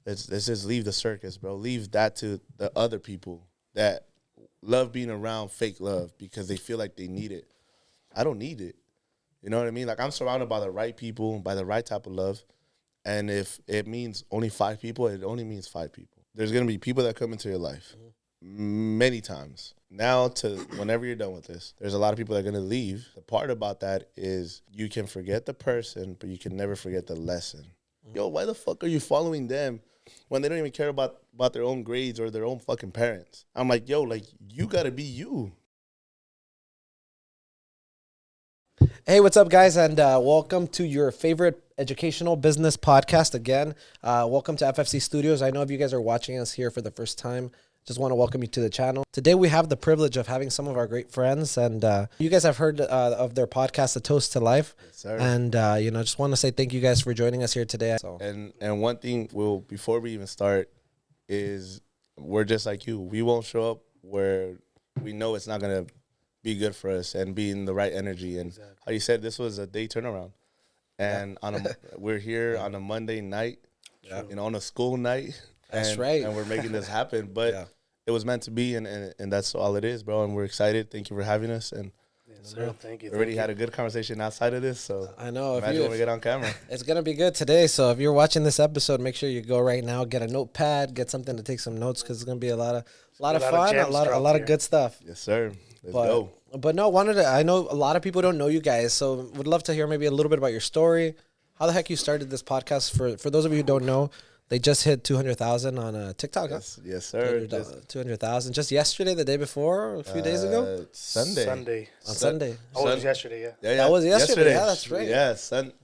let's just leave the circus, bro. Leave that to the other people that love being around fake love because they feel like they need it. I don't need it. You know what I mean? Like, I'm surrounded by the right people, by the right type of love. And if it means only 5 people, it only means 5 people. There's going to be people that come into your life many times. Now to whenever you're done with this, there's a lot of people that are going to leave. The part about that is you can forget the person, but you can never forget the lesson. Yo, why the fuck are you following them when they don't even care about their own grades or their own fucking parents? I'm like, yo, like, you got to be you. Hey, what's up, guys, and welcome to your favorite educational business podcast again. Welcome to FFC Studios. I know if you guys are watching us here for the first time, just want to welcome you to the channel. Today, we have the privilege of having some of our great friends, and you guys have heard of their podcast, A Toast to Life. Yes, sir. And, just want to say thank you guys for joining us here today. So. And one thing, before we even start, is we're just like you. We won't show up where we know it's not going to be good for us and be in the right energy. And how you said, this was a day turnaround. And we're here on a Monday night, on a school night. That's right. And we're making this happen. But it was meant to be, and that's all it is, bro. And we're excited. Thank you for having us. And sir. Thank you. We already had a good conversation outside of this, so I know. Imagine when we get on camera. It's going to be good today. So if you're watching this episode, make sure you go right now, get a notepad, get something to take some notes, because it's going to be a lot of fun, a lot of good stuff. Yes, sir. Let's go. But no, I know a lot of people don't know you guys, so would love to hear maybe a little bit about your story, how the heck you started this podcast. For those of you who don't know, they just hit 200,000 on TikTok. Yes, sir. 200,000 just yesterday, the day before, a few days ago. Sunday. On Sunday. Oh, it was yesterday. Yeah. That was yesterday. Yeah, that's right. Yeah.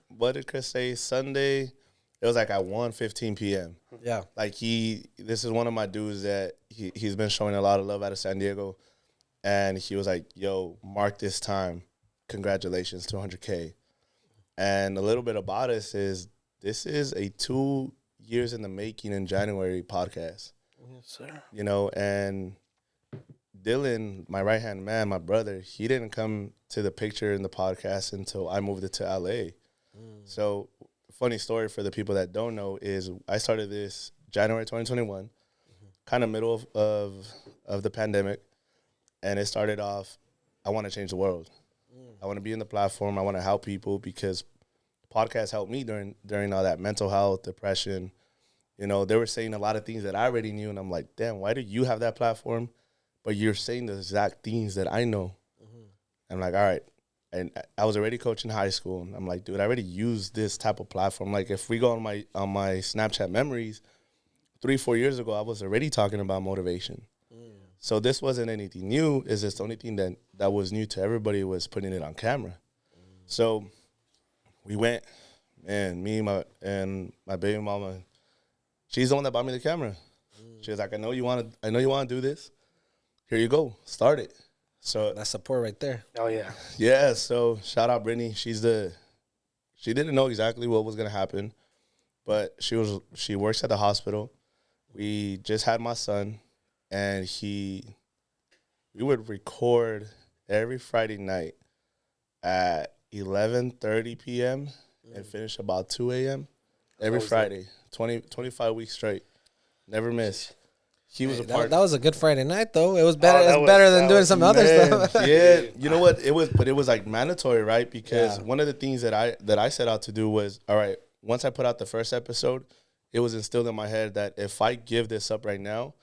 What did Chris say? Sunday. It was like at 1:15 p.m. Yeah. Like this is one of my dudes that he's been showing a lot of love out of San Diego. And he was like, yo, mark this time. Congratulations, 200K. And a little bit about us is this is a 2 years in the making in January podcast. Yes, sir. And Dylan, my right-hand man, my brother, he didn't come to the picture in the podcast until I moved it to LA. So funny story for the people that don't know is I started this January 2021, kind of middle of the pandemic. And it started off, I want to change the world. I want to be in the platform. I want to help people because podcasts helped me during all that mental health, depression. They were saying a lot of things that I already knew. And I'm like, damn, why do you have that platform? But you're saying the exact things that I know. I'm like, all right. And I was already coaching high school. And I'm like, dude, I already use this type of platform. Like if we go on my Snapchat memories, 3-4 years ago, I was already talking about motivation. So this wasn't anything new. It's just the only thing that was new to everybody was putting it on camera. So we went, man, me and my baby mama, she's the one that bought me the camera. She was like, I know you want to do this. Here you go. Start it. So that's support right there. Oh yeah. Yeah. So shout out Brittany. She didn't know exactly what was gonna happen, but she works at the hospital. We just had my son. And we would record every Friday night at 11:30 p.m. and finish about 2 a.m. every Friday, 25 weeks straight. Never miss. He was a part. That was a good Friday night, though. It was better. It was better than doing some other stuff. Yeah, you know what? It was like mandatory, right? Because one of the things that I set out to do was, all right, once I put out the first episode, it was instilled in my head that if I give this up right now,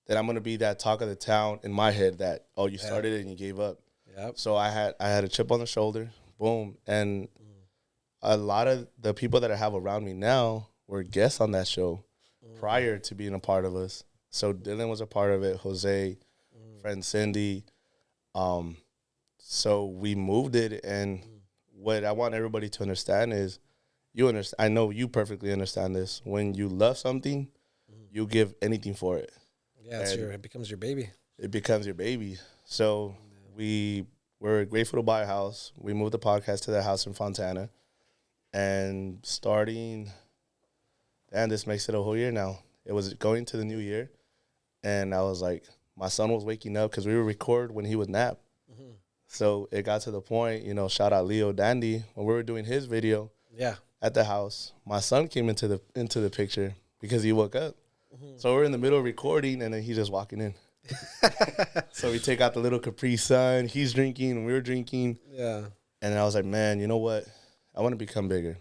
that I'm gonna be that talk of the town in my head that, oh, you started it and you gave up. Yep. So I had a chip on the shoulder, boom, and a lot of the people that I have around me now were guests on that show prior to being a part of us. So Dylan was a part of it, Jose, friend Cindy. So we moved it, and what I want everybody to understand is, I know you perfectly understand this. When you love something, you give anything for it. Yeah, it becomes your baby. It becomes your baby. So we're grateful to buy a house. We moved the podcast to the house in Fontana. And this makes it a whole year now. It was going to the new year. And I was like, my son was waking up because we would record when he would nap. So it got to the point, shout out Leo Dandy, when we were doing his video at the house, my son came into the picture. because he woke up. So we're in the middle of recording, and then he's just walking in. So we take out the little Capri Sun. He's drinking, and we're drinking. Yeah. And I was like, man, you know what? I want to become bigger.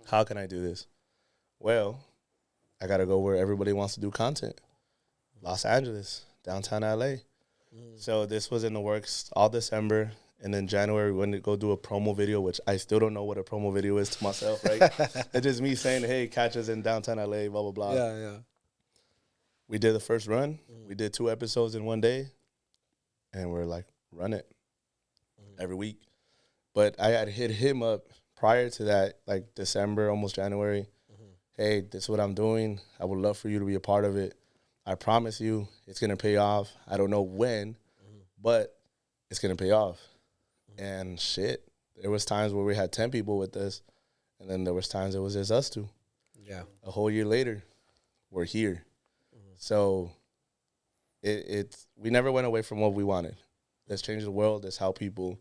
How can I do this? Well, I got to go where everybody wants to do content. Los Angeles, downtown LA. So this was in the works all December. And then January, we went to go do a promo video, which I still don't know what a promo video is to myself, right? It's just me saying, hey, catch us in downtown LA, blah, blah, blah. Yeah. We did the first run. We did 2 episodes in one day. And we're like, run it every week. But I had hit him up prior to that, like December, almost January. Hey, this is what I'm doing. I would love for you to be a part of it. I promise you it's going to pay off. I don't know when, but it's going to pay off. And shit, there was times where we had 10 people with us, and then there was times it was just us 2. Yeah. A whole year later, we're here. So we never went away from what we wanted. Let's change the world. Let's help people.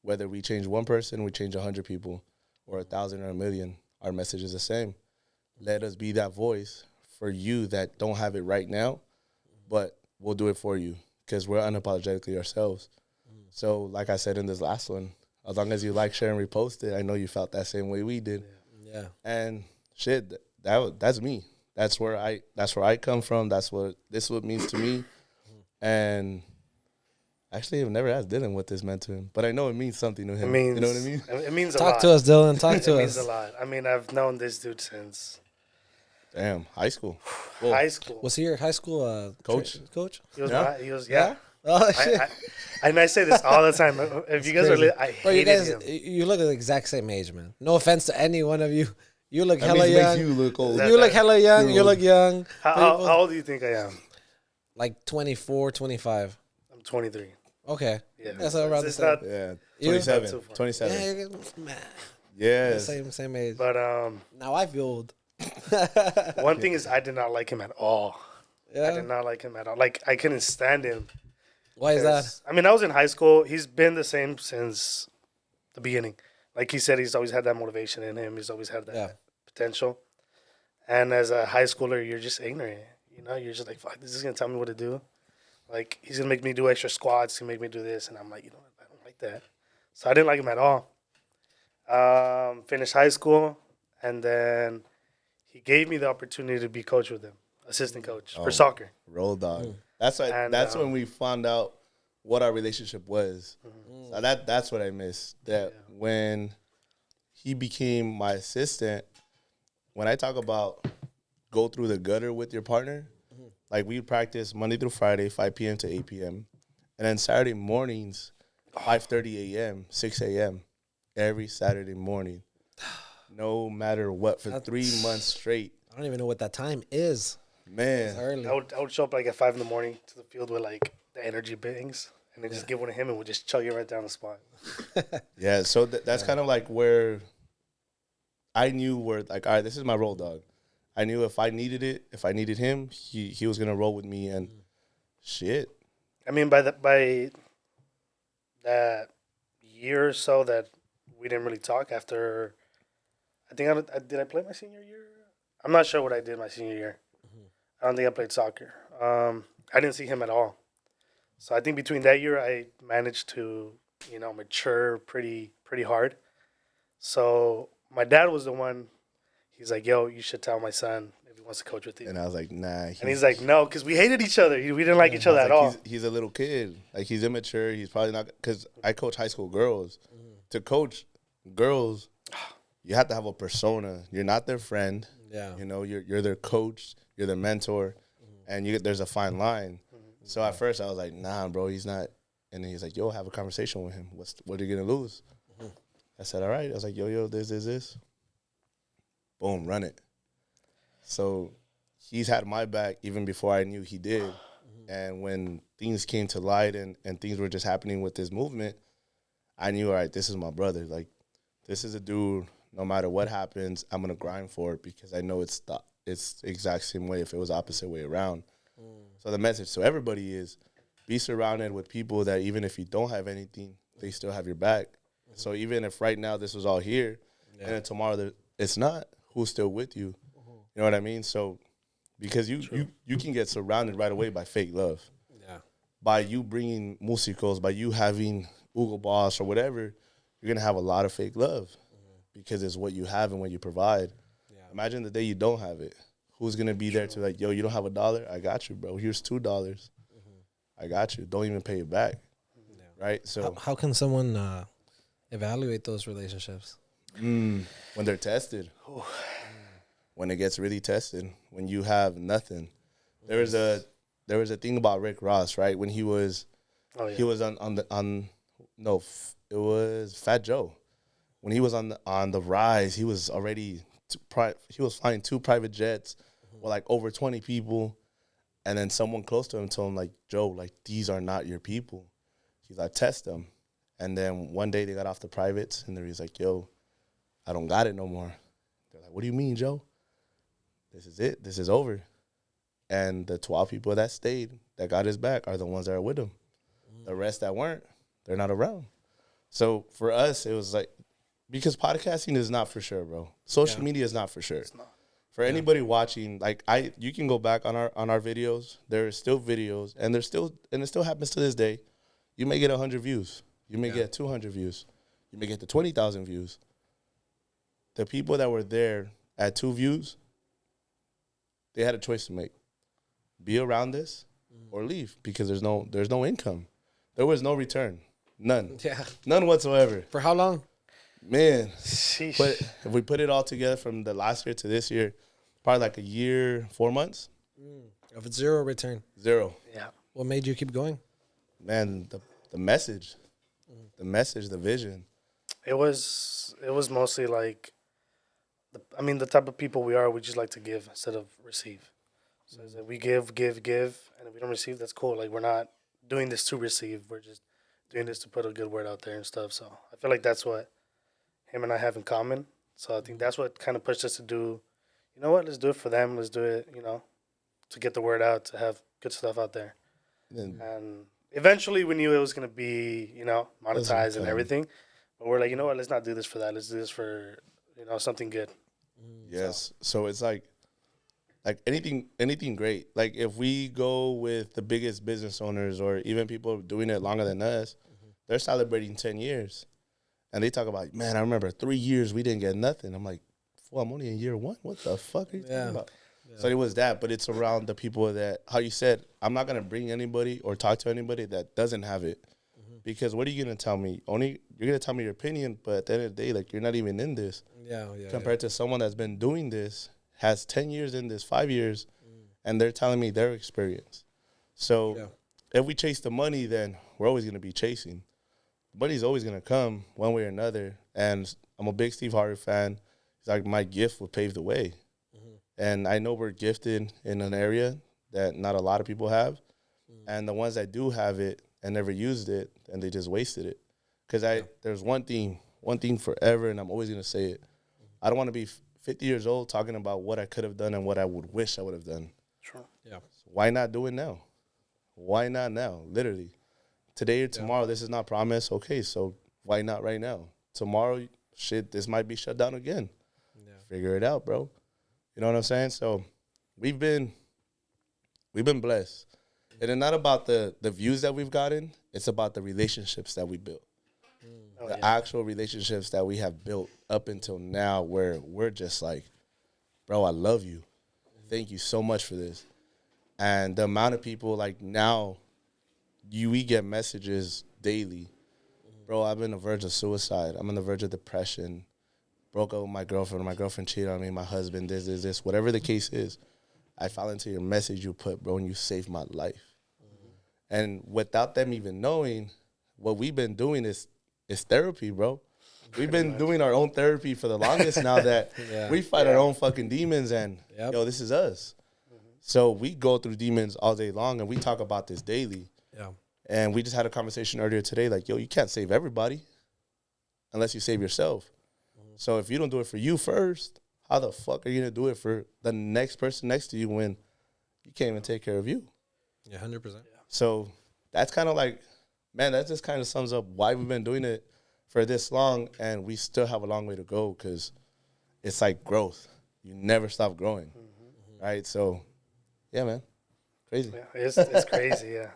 Whether we change one person, we change 100 people, or 1,000 or 1,000,000, our message is the same. Let us be that voice for you that don't have it right now, but we'll do it for you because we're unapologetically ourselves. So like I said in this last one, as long as you like, share, and repost it, I know you felt that same way we did. Yeah. And shit, that's me. That's where I come from. That's what this means to me. And actually, I've never asked Dylan what this meant to him, but I know it means something to him. You know what I mean? It means a lot. Talk to us, Dylan. Talk to us. It means a lot. I mean, I've known this dude since Damn, high school. high school. Was he your high school Coach? Coach? He was. Yeah? He was. Yeah? Yeah. Oh, shit. I say this all the time. If you guys crazy. are, I Bro, you hated guys, him. you look the exact same age, man. No offense to any one of you. You look That hella makes young. you look old. You look hella young. You're You old. look young. How old do you think I am? Like 24, 25. I'm 23. Okay. Yeah. That's around the It's same. not- Yeah, You? 27. Not too far. 27. Yeah, you're good. Man, Yes. same age. But Now I feel old. one thing is, I did not like him at all. I Yeah. did not like him at all. Like, I couldn't stand him. Why is that? 'Cause, I mean, I was in high school. He's been the same since the beginning. Like he said, he's always had that motivation in him. He's always had that potential. And as a high schooler, you're just ignorant. You know, you're just like, fuck, this is going to tell me what to do. Like, he's going to make me do extra squats. He's going to make me do this. And I'm like, you know what? I don't like that. So I didn't like him at all. Finished high school. And then he gave me the opportunity to be coach with him, assistant coach for soccer. Roll dog. That's why. And, That's when we found out what our relationship was. So that's what I missed. That when he became my assistant, when I talk about go through the gutter with your partner, like we practice Monday through Friday, 5 p.m. to 8 p.m. And then Saturday mornings, 5:30 a.m., 6 a.m. every Saturday morning. No matter what, for 3 months straight. I don't even know what that time is. Man. It's early. I would show up like at 5 in the morning to the field with like the energy bangs and then just give one to him and we'll just chug it right down the spot. Yeah, so that's kind of like where I knew where, like, all right, this is my roll dog. I knew if I needed it, if I needed him, he was going to roll with me and shit. I mean, by that year or so that we didn't really talk after, I think did I play my senior year? I'm not sure what I did my senior year. I don't think I played soccer. I didn't see him at all. So I think between that year, I managed to, mature pretty hard. So my dad was the one. He's like, "Yo, you should tell my son if he wants to coach with you." And I was like, nah. And he's like, "No," because we hated each other. We didn't like each other at all. He's a little kid. Like, he's immature. He's probably not, because I coach high school girls. To coach girls, you have to have a persona. You're not their friend. Yeah. You're their coach. You're their mentor. And there's a fine line. So at first I was like, nah, bro, he's not. And then he's like, yo, have a conversation with him. What are you going to lose? I said, all right. I was like, yo, this. Boom, run it. So he's had my back even before I knew he did. And when things came to light and things were just happening with this movement, I knew, all right, this is my brother. Like, this is a dude, no matter what happens, I'm going to grind for it because I know it's the exact same way if it was the opposite way around. So the message to everybody is be surrounded with people that even if you don't have anything, they still have your back. So even if right now this was all here and then tomorrow it's not, who's still with you? know what I mean? So because you can get surrounded right away by fake love. Yeah. By you bringing musicos, by you having Hugo Boss or whatever, you're going to have a lot of fake love because it's what you have and what you provide. Yeah. Imagine the day you don't have it. Who's going to be there to like, yo, you don't have $1? I got you, bro. Here's $2. I got you. Don't even pay it back. Yeah. Right? So how can someone evaluate those relationships? When they're tested. When it gets really tested. When you have nothing. There was a thing about Rick Ross, right? When he was he was it was Fat Joe. When he was on the rise, he was already he was flying 2 private jets with like over 20 people. And then someone close to him told him, like, Joe, like, these are not your people. He's like, test them. And then one day they got off the privates, and he's like, yo, I don't got it no more. They're like, what do you mean, Joe? This is it. This is over. And the 12 people that stayed, that got his back, are the ones that are with him. The rest that weren't, they're not around. So for us, it was like, because podcasting is not for sure, bro. Social media is not for sure. It's not. For anybody watching, like you can go back on our videos. There are still videos, and it still happens to this day. You may get 100 views. You may get 200 views. You may get to 20,000 views. The people that were there at 2 views, they had a choice to make: be around this or leave, because there's no income. There was no return, none, none whatsoever. For how long? Man, but if we put it all together from the last year to this year, probably like a year, 4 months. Of a 0 return. 0. Yeah. What made you keep going? Man, the message, the vision. It was mostly like, the type of people we are, we just like to give instead of receive. So it's like we give, and if we don't receive, that's cool. Like, we're not doing this to receive. We're just doing this to put a good word out there and stuff. So I feel like that's what him and I have in common. So I think that's what kind of pushed us to do, you know what, let's do it for them. Let's do it, to get the word out, to have good stuff out there. And eventually we knew it was going to be, monetized and everything. But we're like, you know what, let's not do this for that. Let's do this for, something good. Yes. So it's like anything great. Like if we go with the biggest business owners or even people doing it longer than us, they're celebrating 10 years. And they talk about, man, I remember 3 years we didn't get nothing. I'm like, well, I'm only in year 1. What the fuck are you talking about? Yeah. So it was that, but it's around the people that, how you said, I'm not going to bring anybody or talk to anybody that doesn't have it. Because what are you going to tell me? You're going to tell me your opinion, but at the end of the day, like, you're not even in this. Compared to someone that's been doing this, has 10 years in this, 5 years, and they're telling me their experience. So if we chase the money, then we're always going to be chasing. Money's always going to come one way or another. And I'm a big Steve Harvey fan. He's like, my gift will pave the way. And I know we're gifted in an area that not a lot of people have. And the ones that do have it and never used it, and they just wasted it. Because there's one thing forever, and I'm always going to say it. I don't want to be 50 years old talking about what I could have done and what I would wish I would have done. Sure. Yeah. So why not do it now? Why not now? Literally. Today or tomorrow, this is not promised. Okay, so why not right now? Tomorrow, shit, this might be shut down again. Yeah. Figure it out, bro. You know what I'm saying? So we've been blessed. And it's not about the views that we've gotten. It's about the relationships that we built. The actual relationships that we have built up until now, where we're just like, bro, I love you. Thank you so much for this. And the amount of people, like, now, we get messages daily. Bro, I'm on the verge of suicide. I'm on the verge of depression. Broke up with my girlfriend. My girlfriend cheated on me. My husband, this. Whatever the case is, I fell into your message you put, bro, and you saved my life. And without them even knowing, what we've been doing is therapy, bro. We've been doing our own therapy for the longest now that we fight our own fucking demons, and, yo, this is us. So we go through demons all day long, and we talk about this daily. Yeah. And we just had a conversation earlier today, like, yo, you can't save everybody unless you save yourself. So if you don't do it for you first, how the fuck are you going to do it for the next person next to you when you can't even take care of you? Yeah, 100%. So that's kind of like, man, that just kind of sums up why we've been doing it for this long, and we still have a long way to go, because it's like growth. you never stop growing, right? So, yeah, man, crazy. Yeah, it's crazy, yeah.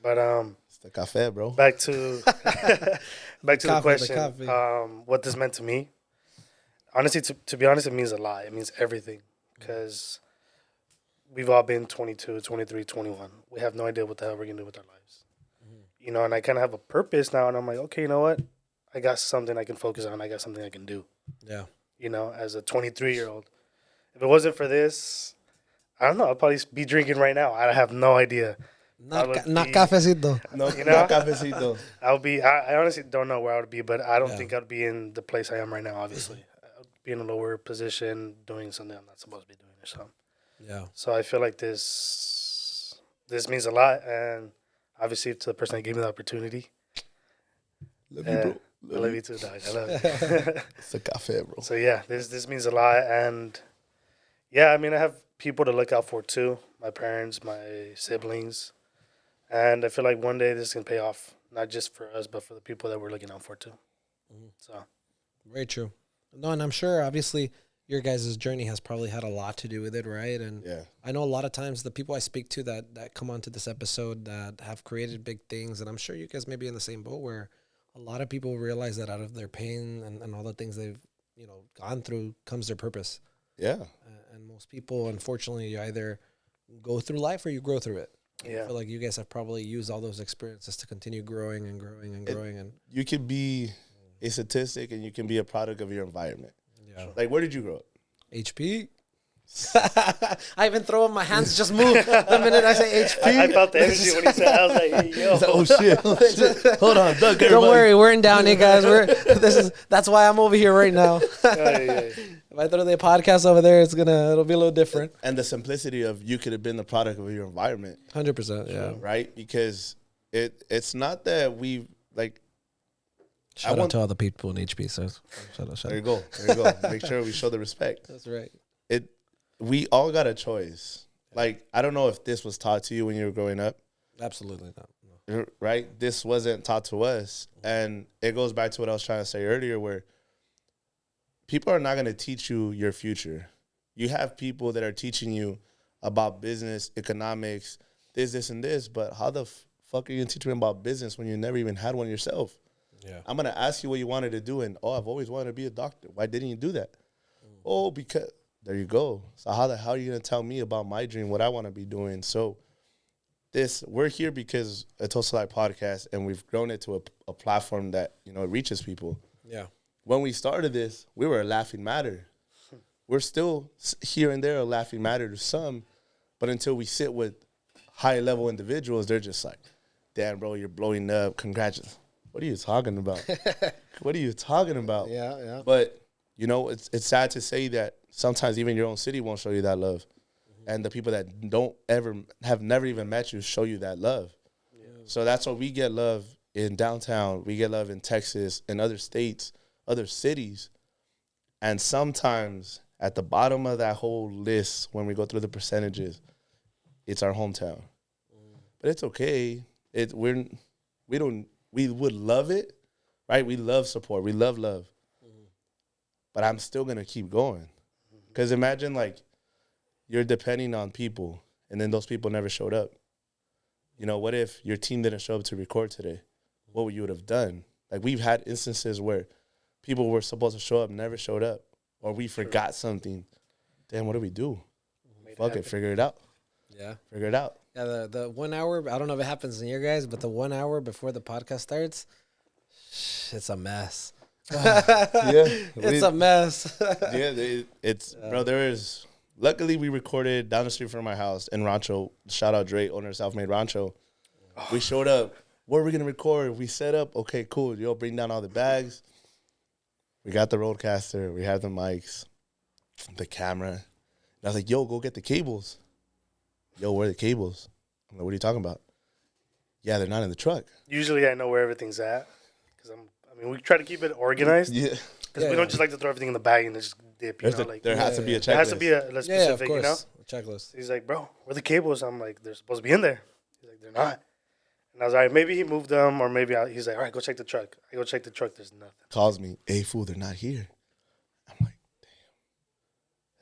But It's the cafe, bro. back to the question. What this meant to me. Honestly, to be honest, it means a lot. It means everything because we've all been 22, 23, 21. We have no idea what the hell we're gonna do with our lives. You know, and I kind of have a purpose now, and I'm like, okay, you know what? I got something I can focus on. I got something I can do. Yeah. You know, as a 23-year-old. If it wasn't for this, I don't know. I'd probably be drinking right now. I have no idea. Not cafecito. No, You know? no cafecito. I honestly don't know where I would be, but I don't think I'd be in the place I am right now, obviously. I'd be in a lower position doing something I'm not supposed to be doing or something. Yeah. So I feel like this means a lot, and obviously to the person that gave me the opportunity. Love you, bro. I love you too, dog. I love you. It's a cafe, bro. So yeah, this means a lot, and yeah, I mean I have people to look out for too. My parents, my siblings, and I feel like one day this can pay off, not just for us, but for the people that we're looking out for too. So very true. No, and I'm sure obviously your guys' journey has probably had a lot to do with it, right? And I know a lot of times the people I speak to that come onto this episode that have created big things, and I'm sure you guys may be in the same boat where a lot of people realize that out of their pain and all the things they've, gone through comes their purpose. Yeah. And most people, unfortunately, you either go through life or you grow through it. yeah, I feel like you guys have probably used all those experiences to continue growing and growing and growing. And You can be a statistic and you can be a product of your environment. yeah, Like, where did you grow up? HP. I even throw up my hands, just move the minute I say HP. I felt the energy when he said. I was like, hey, yo. Oh shit! Hold on, Doug. Don't worry, we're in down here, guys. That's why I'm over here right now. If I throw the podcast over there, it'll be a little different. And the simplicity of you could have been the product of your environment. 100%, yeah. Right? Because it's not that we like. Shout out to all the people in HP. So shout out. There you go. There you go. Make sure we show the respect. That's right. We all got a choice. Like, I don't know if this was taught to you when you were growing up. Absolutely not. No. Right? This wasn't taught to us. And it goes back to what I was trying to say earlier, where people are not going to teach you your future. You have people that are teaching you about business, economics, this, and this, but how the fuck are you going to teach them about business when you never even had one yourself? Yeah. I'm going to ask you what you wanted to do, and, I've always wanted to be a doctor. Why didn't you do that? Oh, because... There you go. So how the hell are you going to tell me about my dream, what I want to be doing? So we're here because a Toast Life podcast, and we've grown it to a platform that, it reaches people. Yeah. When we started this, we were a laughing matter. We're still here and there a laughing matter to some, but until we sit with high-level individuals, they're just like, damn, bro, you're blowing up. Congratulations. What are you talking about? What are you talking about? Yeah, yeah. But, it's sad to say that sometimes even your own city won't show you that love. And the people that have never even met you show you that love. Yeah. So that's why we get love in downtown. We get love in Texas and other states, other cities. And sometimes at the bottom of that whole list, when we go through the percentages, it's our hometown. But it's okay. We would love it, right? We love support. We love love. But I'm still going to keep going. Because imagine, like, you're depending on people, and then those people never showed up. What if your team didn't show up to record today? What would you have done? Like, we've had instances where people were supposed to show up, never showed up, or we forgot something. Damn, what do we do? Fuck it, figure it out. Yeah. Figure it out. Yeah, the 1 hour, I don't know if it happens in your guys, but the 1 hour before the podcast starts, it's a mess. It's a mess. Bro, luckily we recorded down the street from my house in Rancho. Shout out Dre, owner of Self-Made Rancho. We showed up. Where are we going to record? We set up. Okay, cool. Yo, bring down all the bags. We got the roadcaster. We have the mics, the camera. And I was like, yo, go get the cables. Yo, where are the cables? I'm like, what are you talking about? Yeah, they're not in the truck. Usually I know where everything's at because we try to keep it organized. Yeah. Because we don't just like to throw everything in the bag and just dip, There has to be a checklist. There has to be a specific, of course. A checklist. He's like, bro, where are the cables? I'm like, they're supposed to be in there. He's like, they're not. And I was like, maybe he moved them, or maybe he's like, all right, go check the truck. I go check the truck, there's nothing. Calls me, hey, fool, they're not here. I'm like,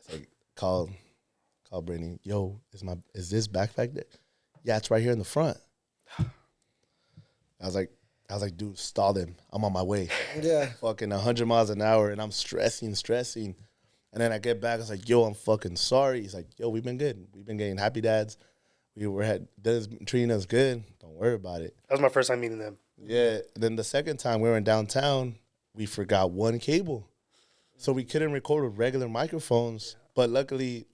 damn. called Brittany. Yo, is this backpack there? Yeah, it's right here in the front. I was like, dude, stall him. I'm on my way. Yeah. Fucking 100 miles an hour, and I'm stressing. And then I get back, I was like, yo, I'm fucking sorry. He's like, yo, we've been good. We've been getting happy dads. Dad's treating us good. Don't worry about it. That was my first time meeting them. Yeah. And then the second time we were in downtown, we forgot one cable. So we couldn't record with regular microphones. But luckily,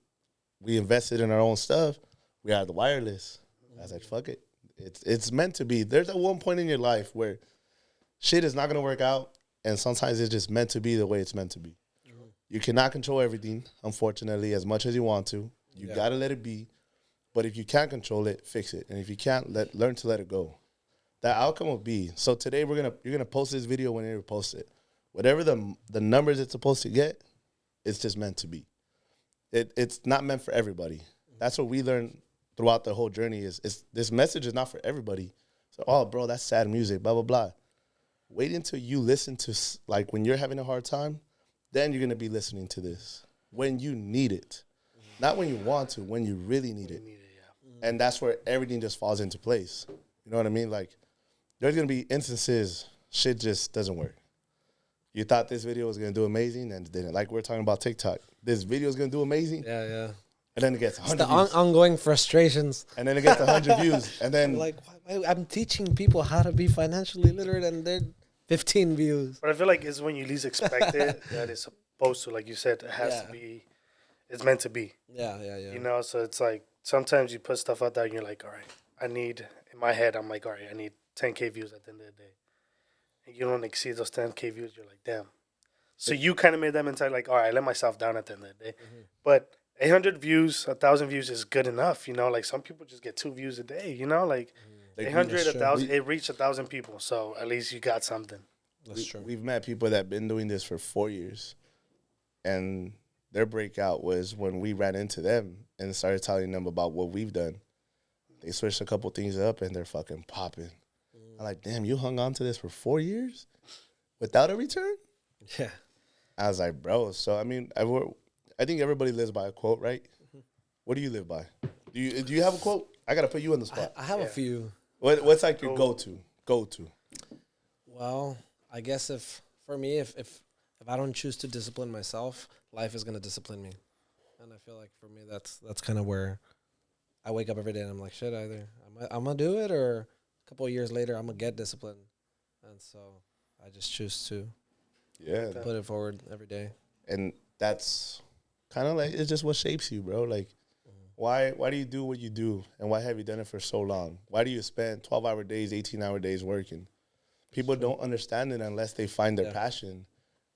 we invested in our own stuff. We had the wireless. I was like, fuck it. It's meant to be. There's at one point in your life where shit is not going to work out. And sometimes it's just meant to be the way it's meant to be. You cannot control everything, unfortunately, as much as you want to. You got to let it be. But if you can't control it, fix it. And if you can't, learn to let it go. That outcome will be. So today you're gonna post this video whenever you post it. Whatever the numbers it's supposed to get, it's just meant to be. It's not meant for everybody. That's what we learned throughout the whole journey is this message is not for everybody. So, oh, bro, that's sad music, blah, blah, blah. Wait until you listen to, like, when you're having a hard time, then you're going to be listening to this when you need it. Not when you want to, when you really need it. And that's where everything just falls into place. You know what I mean? Like, there's going to be instances shit just doesn't work. You thought this video was going to do amazing and it didn't. Like we're talking about TikTok. This video is going to do amazing. Yeah. And then it gets 100 it's the views. Ongoing frustrations. And then it gets 100 views. And then like, I'm teaching people how to be financially literate and they're 15 views. But I feel like it's when you least expect it that it's supposed to, like you said, it has to be, it's meant to be. Yeah. You know, so it's like sometimes you put stuff out there and you're like, all right, in my head, I'm like, all right, I need 10K views at the end of the day. And you don't exceed those 10K views, you're like, damn. So you kind of made that mentality like, all right, I let myself down at the end of the day. But 800 views, 1,000 views is good enough, you know? Like some people just get 2 views a day, you know? Like 800, 1,000, it reached 1,000 people. So at least you got something. That's true. We've met people that have been doing this for 4 years. And their breakout was when we ran into them and started telling them about what we've done. They switched a couple things up and they're fucking popping. I'm like, damn, you hung on to this for 4 years without a return? Yeah. I was like, bro. So, I mean, I think everybody lives by a quote, right? What do you live by? Do you have a quote? I got to put you on the spot. I have a few. What's like your go-to? Well, I guess if I don't choose to discipline myself, life is going to discipline me. And I feel like for me, that's kind of where I wake up every day and I'm like, shit, either I'm going to do it or a couple of years later, I'm going to get disciplined. And so I just choose to put it forward every day. And that's kind of like, it's just what shapes you, bro. Like, why do you do what you do? And why have you done it for so long? Why do you spend 12-hour days, 18-hour days working? People don't understand it unless they find their passion,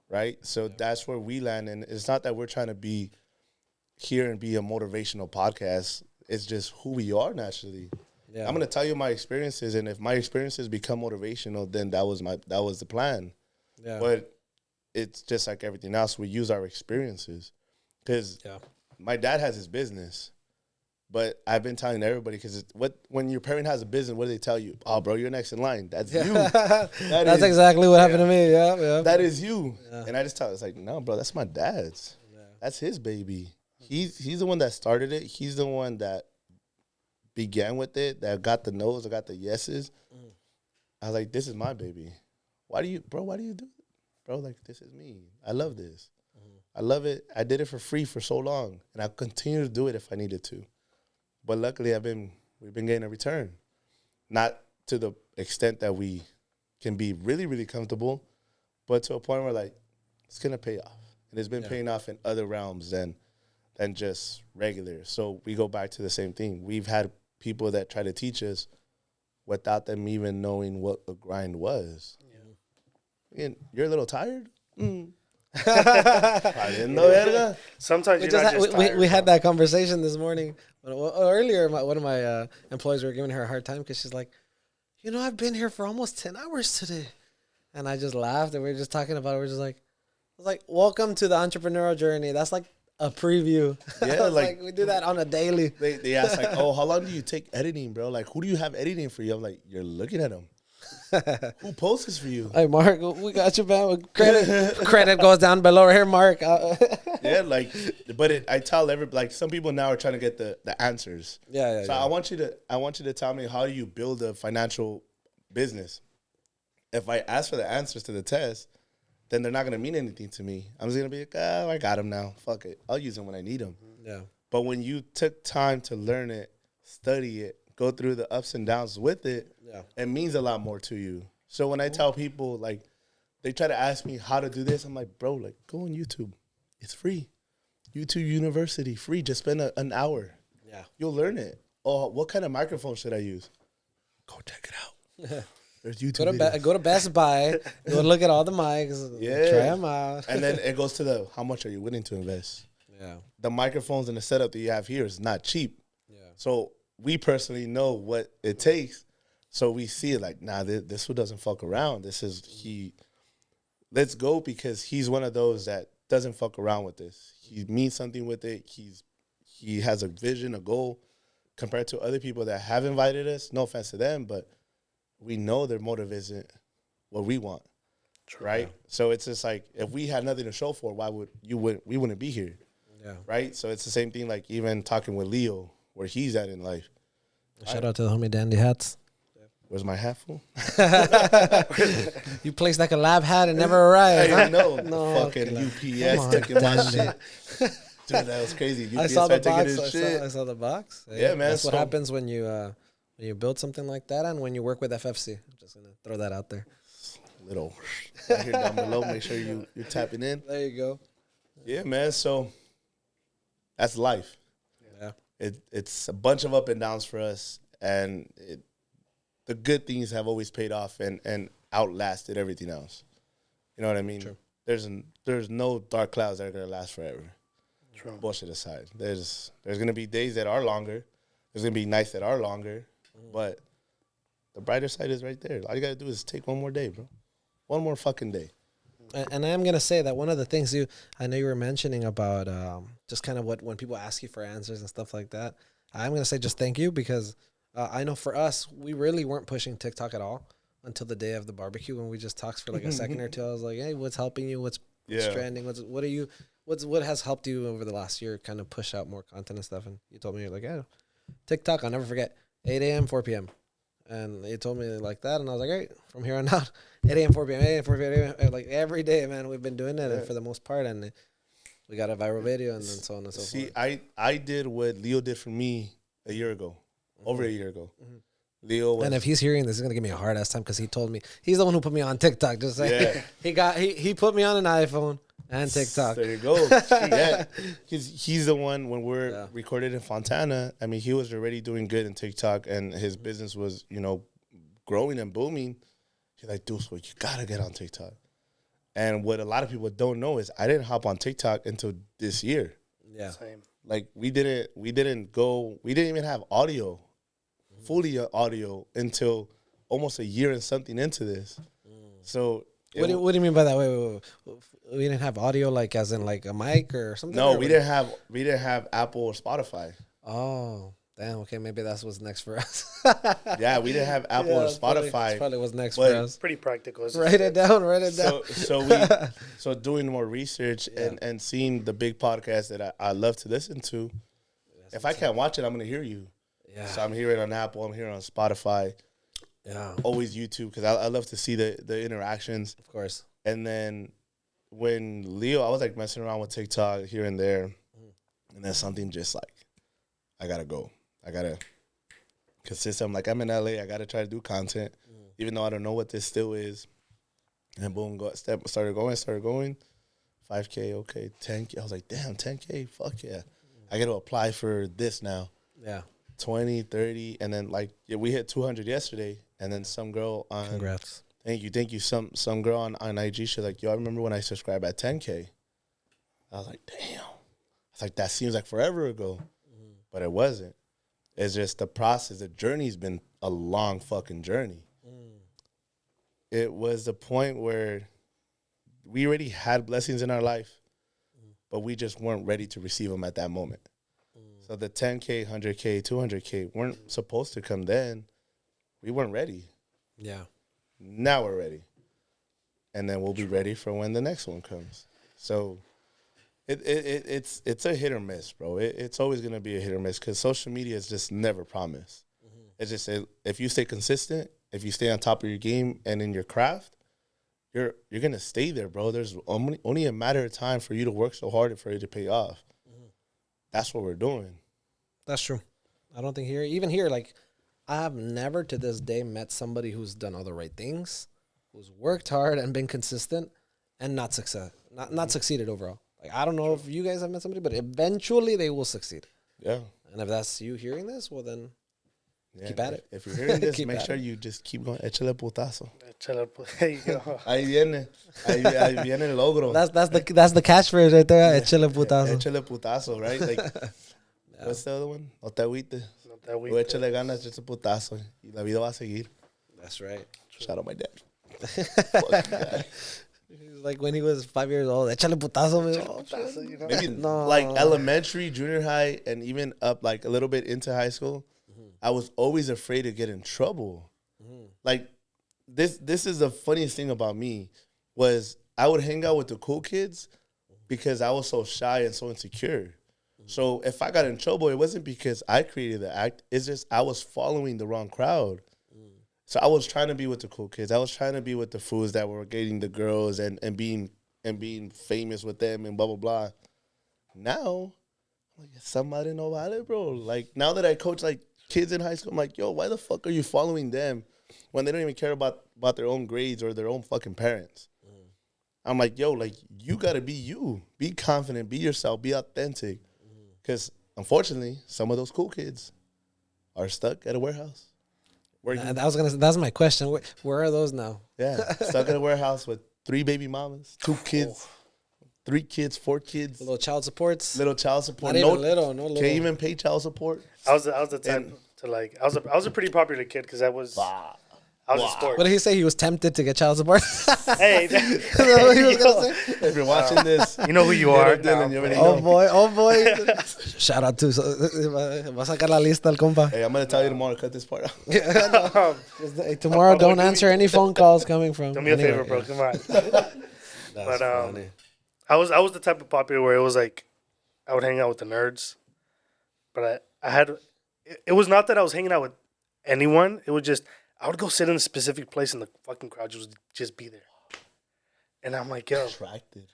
right? So that's where we land. And it's not that we're trying to be here and be a motivational podcast. It's just who we are naturally. Yeah. I'm going to tell you my experiences, and if my experiences become motivational, then that was the plan. Yeah. But it's just like everything else. We use our experiences. Because my dad has his business, but I've been telling everybody, because when your parent has a business, what do they tell you? Oh, bro, you're next in line. That's you. That's exactly what happened to me. Yeah. That is you. Yeah. And I just tell it's like, no, bro, that's my dad's. Yeah. That's his baby. He's the one that started it. He's the one that began with it, that got the no's, that got the yeses. I was like, this is my baby. Why do you do it? Bro, like, this is me. I love this. I love it. I did it for free for so long, and I'll continue to do it if I needed to. But luckily, we've been getting a return. Not to the extent that we can be really, really comfortable, but to a point where, like, it's going to pay off. And it's been paying off in other realms than just regular. So we go back to the same thing. We've had people that try to teach us without them even knowing what a grind was. Yeah. And you're a little tired? Sometimes we had that conversation this morning. Earlier, one of my employees were giving her a hard time because she's like, I've been here for almost 10 hours today. And I just laughed, and we were just talking about it. We're just like, I was like, welcome to the entrepreneurial journey. That's like a preview. Yeah, like we do that on a daily. They ask like, oh, how long do you take editing, bro? Like, who do you have editing for you? I'm like, you're looking at them. Who posts this for you? Hey, Mark, we got you, man. Credit goes down below here, Mark. Yeah, like, but I tell like some people now are trying to get the answers. Yeah. So I want you to tell me, how do you build a financial business? If I ask for the answers to the test, then they're not gonna mean anything to me. I'm just gonna be like, oh, I got them now. Fuck it, I'll use them when I need them. Yeah. But when you took time to learn it, study it, go through the ups and downs with it, it means a lot more to you. So when I tell people, like, they try to ask me how to do this, I'm like, bro, like, go on YouTube. It's free. YouTube University, free. Just spend an hour. Yeah. You'll learn it. Oh, what kind of microphone should I use? Go check it out. There's YouTube go to Best Buy. Go look at all the mics. Yeah. Try them out. And then it goes to how much are you willing to invest? Yeah. The microphones and the setup that you have here is not cheap. Yeah. So we personally know what it takes. So we see it like, nah, this one doesn't fuck around. Let's go, because he's one of those that doesn't fuck around with this. He means something with it. He has a vision, a goal, compared to other people that have invited us. No offense to them, but we know their motive isn't what we want. True. Right? Yeah. So it's just like, if we had nothing to show for, we wouldn't be here. Yeah. Right? So it's the same thing, like even talking with Leo, where he's at in life. Shout out to the homie Dandy Hats. Where's my hat, fool? You placed like a lab hat and never arrived. I know. No, fucking UPS taking my shit. Dude, that was crazy. UPS I saw the box. I saw the box. Yeah, man. That's what happens when you build something like that, and when you work with FFC. I'm just gonna throw that out there. Little right here down below. Make sure you're tapping in. There you go. Yeah, man. So that's life. Yeah. It's a bunch of up and downs for us, and the good things have always paid off and outlasted everything else. You know what I mean? True. There's no dark clouds that are gonna last forever. True. Bullshit aside, there's gonna be days that are longer. There's gonna be nights that are longer, but the brighter side is right there. All you gotta do is take one more day, bro. One more fucking day. And I am gonna say that one of the things I know you were mentioning about just kind of when people ask you for answers and stuff like that. I'm gonna say just thank you, because I know for us, we really weren't pushing TikTok at all until the day of the barbecue, when we just talked for like a second or two. I was like, hey, what's helping you? What's trending? What has helped you over the last year kind of push out more content and stuff? And you told me, you're like, yeah, TikTok, I'll never forget, 8 a.m., 4 p.m. And you told me like that, and I was like, all right, from here on out, 8 a.m., 4 p.m., 8 a.m., 4 p.m., like every day, man, we've been doing it for the most part, and we got a viral video, and then so on and so forth. See, I did what Leo did for me a year ago. Over a year ago. Leo was, and if he's hearing this, he's gonna give me a hard ass time, because he told me he's the one who put me on TikTok. Just say he put me on an iPhone and TikTok. There you go. Yeah, he's the one when we're recorded in Fontana. I mean, he was already doing good in TikTok, and his business was growing and booming. He's like, dude, so you gotta get on TikTok. And what a lot of people don't know is I didn't hop on TikTok until this year. Yeah, same. Like we didn't even have audio. Fully audio until almost a year and something into this. So what do you mean by that? Wait. We didn't have audio, like as in like a mic or something? No, we didn't have Apple or Spotify. Oh, damn. Okay, maybe that's what's next for us. Yeah, we didn't have Apple or Spotify. Probably what's next for us. Pretty practical. Write it down. So doing more research and seeing the big podcasts that I love to listen to. If I can't watch it, I'm gonna hear you. Yeah. So I'm hearing on Apple, I'm hearing on Spotify. Yeah. Always YouTube, because I love to see the interactions. Of course. And then when Leo, I was like messing around with TikTok here and there. And then something just like, I gotta go. I gotta consistent. I'm like, I'm in LA, I gotta try to do content. Even though I don't know what this still is. And boom, started going. 5K, okay, 10K. I was like, damn, 10K, fuck yeah. I gotta apply for this now. Yeah. 20, 30, and then we hit 200 yesterday, and then some girl on congrats. Thank you. Some girl on IG, she's like, yo, I remember when I subscribed at 10K. I was like, damn. I was like, that seems like forever ago. But it wasn't. It's just the process. The journey's been a long fucking journey. It was the point where we already had blessings in our life, but we just weren't ready to receive them at that moment. So the 10K, 100K, 200K weren't supposed to come then. We weren't ready. Yeah. Now we're ready. And then we'll be ready for when the next one comes. So it's a hit or miss, bro. It's always going to be a hit or miss because social media is just never promised. It's just if you stay consistent, if you stay on top of your game and in your craft, you're going to stay there, bro. There's only a matter of time for you to work so hard and for it to pay off. That's what we're doing. That's true. I don't think even here, like, I have never to this day met somebody who's done all the right things, who's worked hard and been consistent and not succeeded overall. Like, I don't know if you guys have met somebody, but eventually they will succeed. Yeah. And if that's you hearing this, well, then keep at it. If you're hearing this, make sure you just keep going. Échale putazo. There you go. Ahí viene. Ahí viene el logro. That's the catchphrase right there. Échale putazo. Échale putazo, right? Like, what's the other one? No te agüites. O échale ganas, échale putazo. Y la vida va a seguir. That's right. Shout out my dad. Like when he was 5 years old, échale putazo, You know? Maybe like elementary, junior high, and even up like a little bit into high school, I was always afraid to get in trouble. Like this is the funniest thing about me was I would hang out with the cool kids because I was so shy and so insecure. So if I got in trouble, it wasn't because I created the act. It's just I was following the wrong crowd. So I was trying to be with the cool kids. I was trying to be with the fools that were getting the girls and being famous with them and blah, blah, blah. Now, I'm like, somebody no vale, bro. Like, now that I coach, like, kids in high school, I'm like, yo, why the fuck are you following them when they don't even care about their own grades or their own fucking parents? I'm like, yo, like, you got to be you. Be confident. Be yourself. Be authentic. Because, unfortunately, some of those cool kids are stuck at a warehouse. That's my question. Where are those now? Yeah, stuck in a warehouse with 3 baby mamas, 2 kids, 3 kids, 4 kids. Little child supports. Little child support. Not even little. No little. Can't even pay child support. I was the type to like. I was a pretty popular kid because I was a sport. What did he say? He was tempted to get child support. Hey, Is that what he was gonna say? If you're watching this, you know who you are. Dylan, you already know. Oh boy. Shout out to va a sacar la lista el compa. Hey, I'm gonna tell you tomorrow to cut this part out. Hey, tomorrow, don't answer any phone calls coming from. Do me a favor, bro. Come on. But funny. I was the type of popular where it was like I would hang out with the nerds, but I had it was not that I was hanging out with anyone. It was just I would go sit in a specific place and the fucking crowd just be there, and I'm like, yo, Attracted.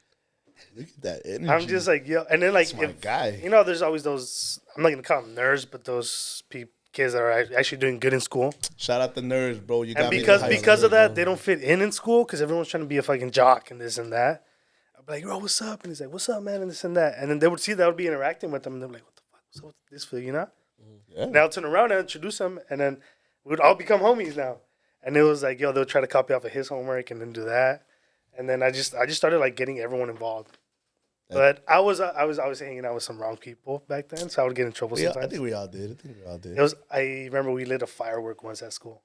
Look at that energy. I'm just like, yo, and then like, That's my guy. You know, there's always those. I'm not gonna call them nerds, but those kids that are actually doing good in school. Shout out the nerds, bro. You got And me because of that, they don't fit in school because everyone's trying to be a fucking jock and this and that. I'd be like, bro, what's up? And he's like, what's up, man? And this and that. And then they would see that I would be interacting with them, and they're like, what the fuck? What's up with this fool, you know? Yeah. And I'll turn around and introduce them, and then we'd all become homies now. And it was like, yo, they'll try to copy off of his homework and then do that. And then I just started like getting everyone involved. But I was always hanging out with some wrong people back then, so I would get in trouble sometimes. I think we all did. I remember we lit a firework once at school.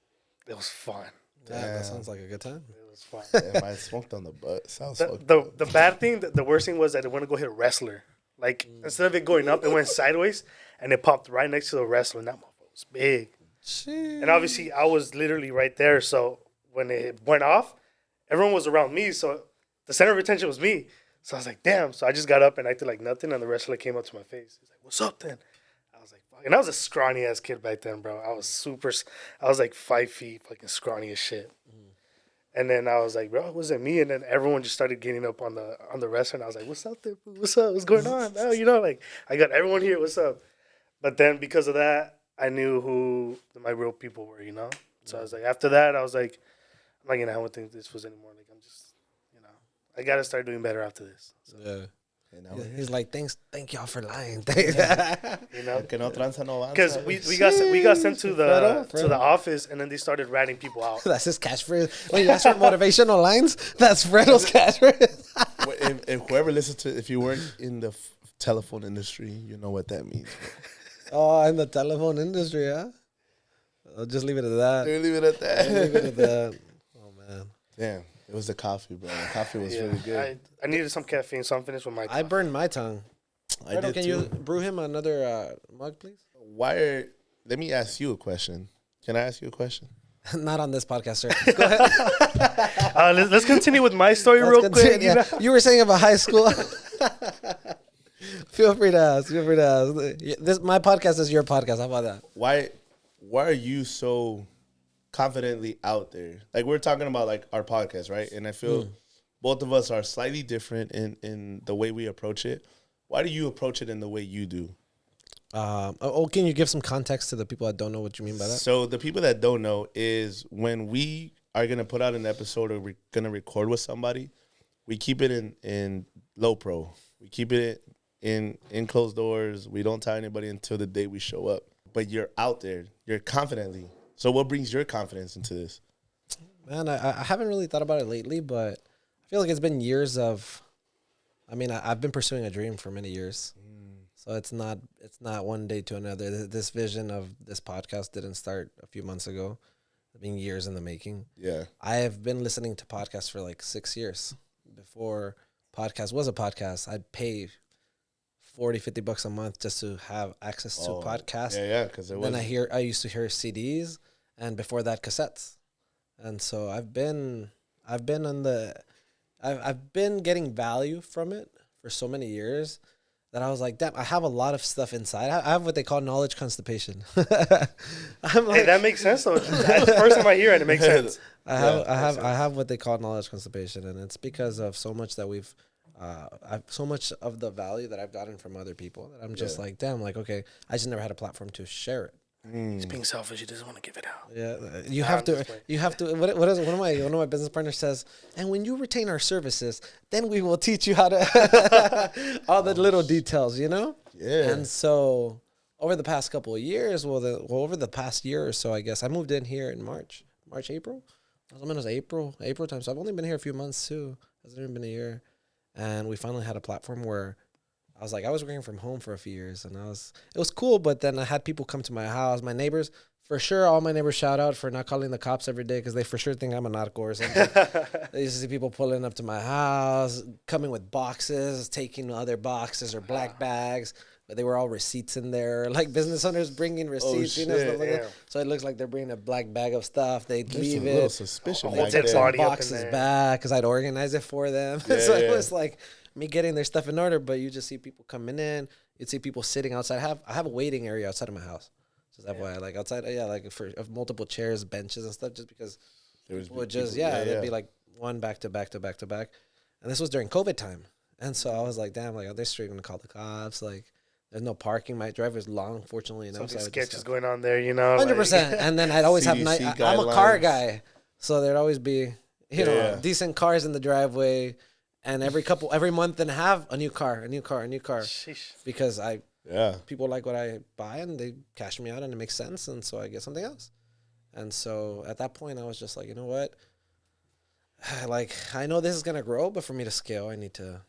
It was fun. Yeah, that sounds like a good time. It was fun. Damn, I smoked on the butt. Sounds The bad thing, the worst thing was that it went to go hit a wrestler. Like, instead of it going up, it went sideways, and it popped right next to the wrestler, and that motherfucker was big. Jeez. And obviously, I was literally right there, so when it went off, everyone was around me, so the center of attention was me. So I was like, damn. So I just got up and acted like nothing, and the wrestler came up to my face. He's like, what's up, then? I was like, fuck. And I was a scrawny-ass kid back then, bro. I was like 5 feet, fucking scrawny as shit. And then I was like, bro, it wasn't me. And then everyone just started getting up on the wrestler, and I was like, what's up there, bro? What's up? What's going on? Oh, you know, like, I got everyone here. What's up? But then because of that, I knew who my real people were, you know? So I was like, after that, I was like, I'm not going to hang with this was anymore. Like, I'm just, I got to start doing better after this. So. Yeah. He's like, thank y'all for lying. You know? Que no tranza no avanza. Because we got sent to the office, and then they started ratting people out. That's his catchphrase. When you ask for motivational lines, that's Fredo's catchphrase. If whoever listens to, if you work in the telephone industry, you know what that means. Oh, in the telephone industry, huh? I'll just leave it at that. Leave it at that. Leave it at that. Oh, man. Damn. It was the coffee, bro. The coffee was really good. I needed some caffeine, so I'm finished with my coffee. I burned my tongue. Fredo, can you brew him another mug, please? Let me ask you a question. Can I ask you a question? Not on this podcast, sir. Go ahead. Let's continue with my story real quick. Yeah. You were saying about high school. Feel free to ask. My podcast is your podcast. How about that? Why are you so confidently out there? Like, we're talking about like our podcast, right? And I feel both of us are slightly different in the way we approach it. Why do you approach it in the way you do? Can you give some context to the people that don't know what you mean by that? So the people that don't know is when we are going to put out an episode or we're going to record with somebody, we keep it in low pro. We keep it in closed doors. We don't tell anybody until the day we show up. But you're out there. You're confidently. So what brings your confidence into this? Man, I haven't really thought about it lately, but I feel like it's been years of, I've been pursuing a dream for many years. So it's not one day to another. This vision of this podcast didn't start a few months ago. It's been years in the making. Yeah. I have been listening to podcasts for like 6 years. Before podcast was a podcast, I'd pay $40-$50 a month just to have access to podcasts. Yeah, because then I used to hear CDs, and before that cassettes. And so I've been getting value from it for so many years that I was like, damn, I have a lot of stuff inside. I have what they call knowledge constipation. Hey, that makes sense though. That's the first time I hear it. It makes sense. I have what they call knowledge constipation, and it's because of so much that we've, so much of the value that I've gotten from other people that I'm just like, damn, like, okay, I just never had a platform to share it. He's being selfish. He doesn't want to give it out. Yeah, you have to. What is one of my business partners says? And when you retain our services, then we will teach you how to all the little details, you know. Yeah. And so over the past couple of years, over the past year or so, I guess I moved in here in April. It was April time. So I've only been here a few months too. It hasn't even been a year, and we finally had a platform where I was working from home for a few years, and it was cool, but then I had people come to my house, my neighbors, for sure, all my neighbors shout out for not calling the cops every day because they for sure think I'm a narco or something. They used to see people pulling up to my house, coming with boxes, taking other boxes or black bags, but they were all receipts in there, like business owners bringing receipts, stuff like that. So it looks like they're bringing a black bag of stuff. They'd leave a little suspicion. They take some boxes back because I'd organize it for them. It was like me getting their stuff in order, but you just see people coming in. You'd see people sitting outside. I have a waiting area outside of my house. Just FYI, like outside, like of multiple chairs, benches and stuff, just because people would just, they'd be like one back to back to back to back. And this was during COVID time. And so I was like, damn, like, are they straight going to call the cops? Like, there's no parking. My driver's long, fortunately enough. Something sketches going on there, you know. 100%. And then I'd always have I'm a car guy. So there'd always be, you know, decent cars in the driveway. And every month and a half, a new car. Sheesh. Because people like what I buy and they cash me out and it makes sense. And so I get something else. And so at that point, I was just like, you know what? Like, I know this is going to grow, but for me to scale, I need to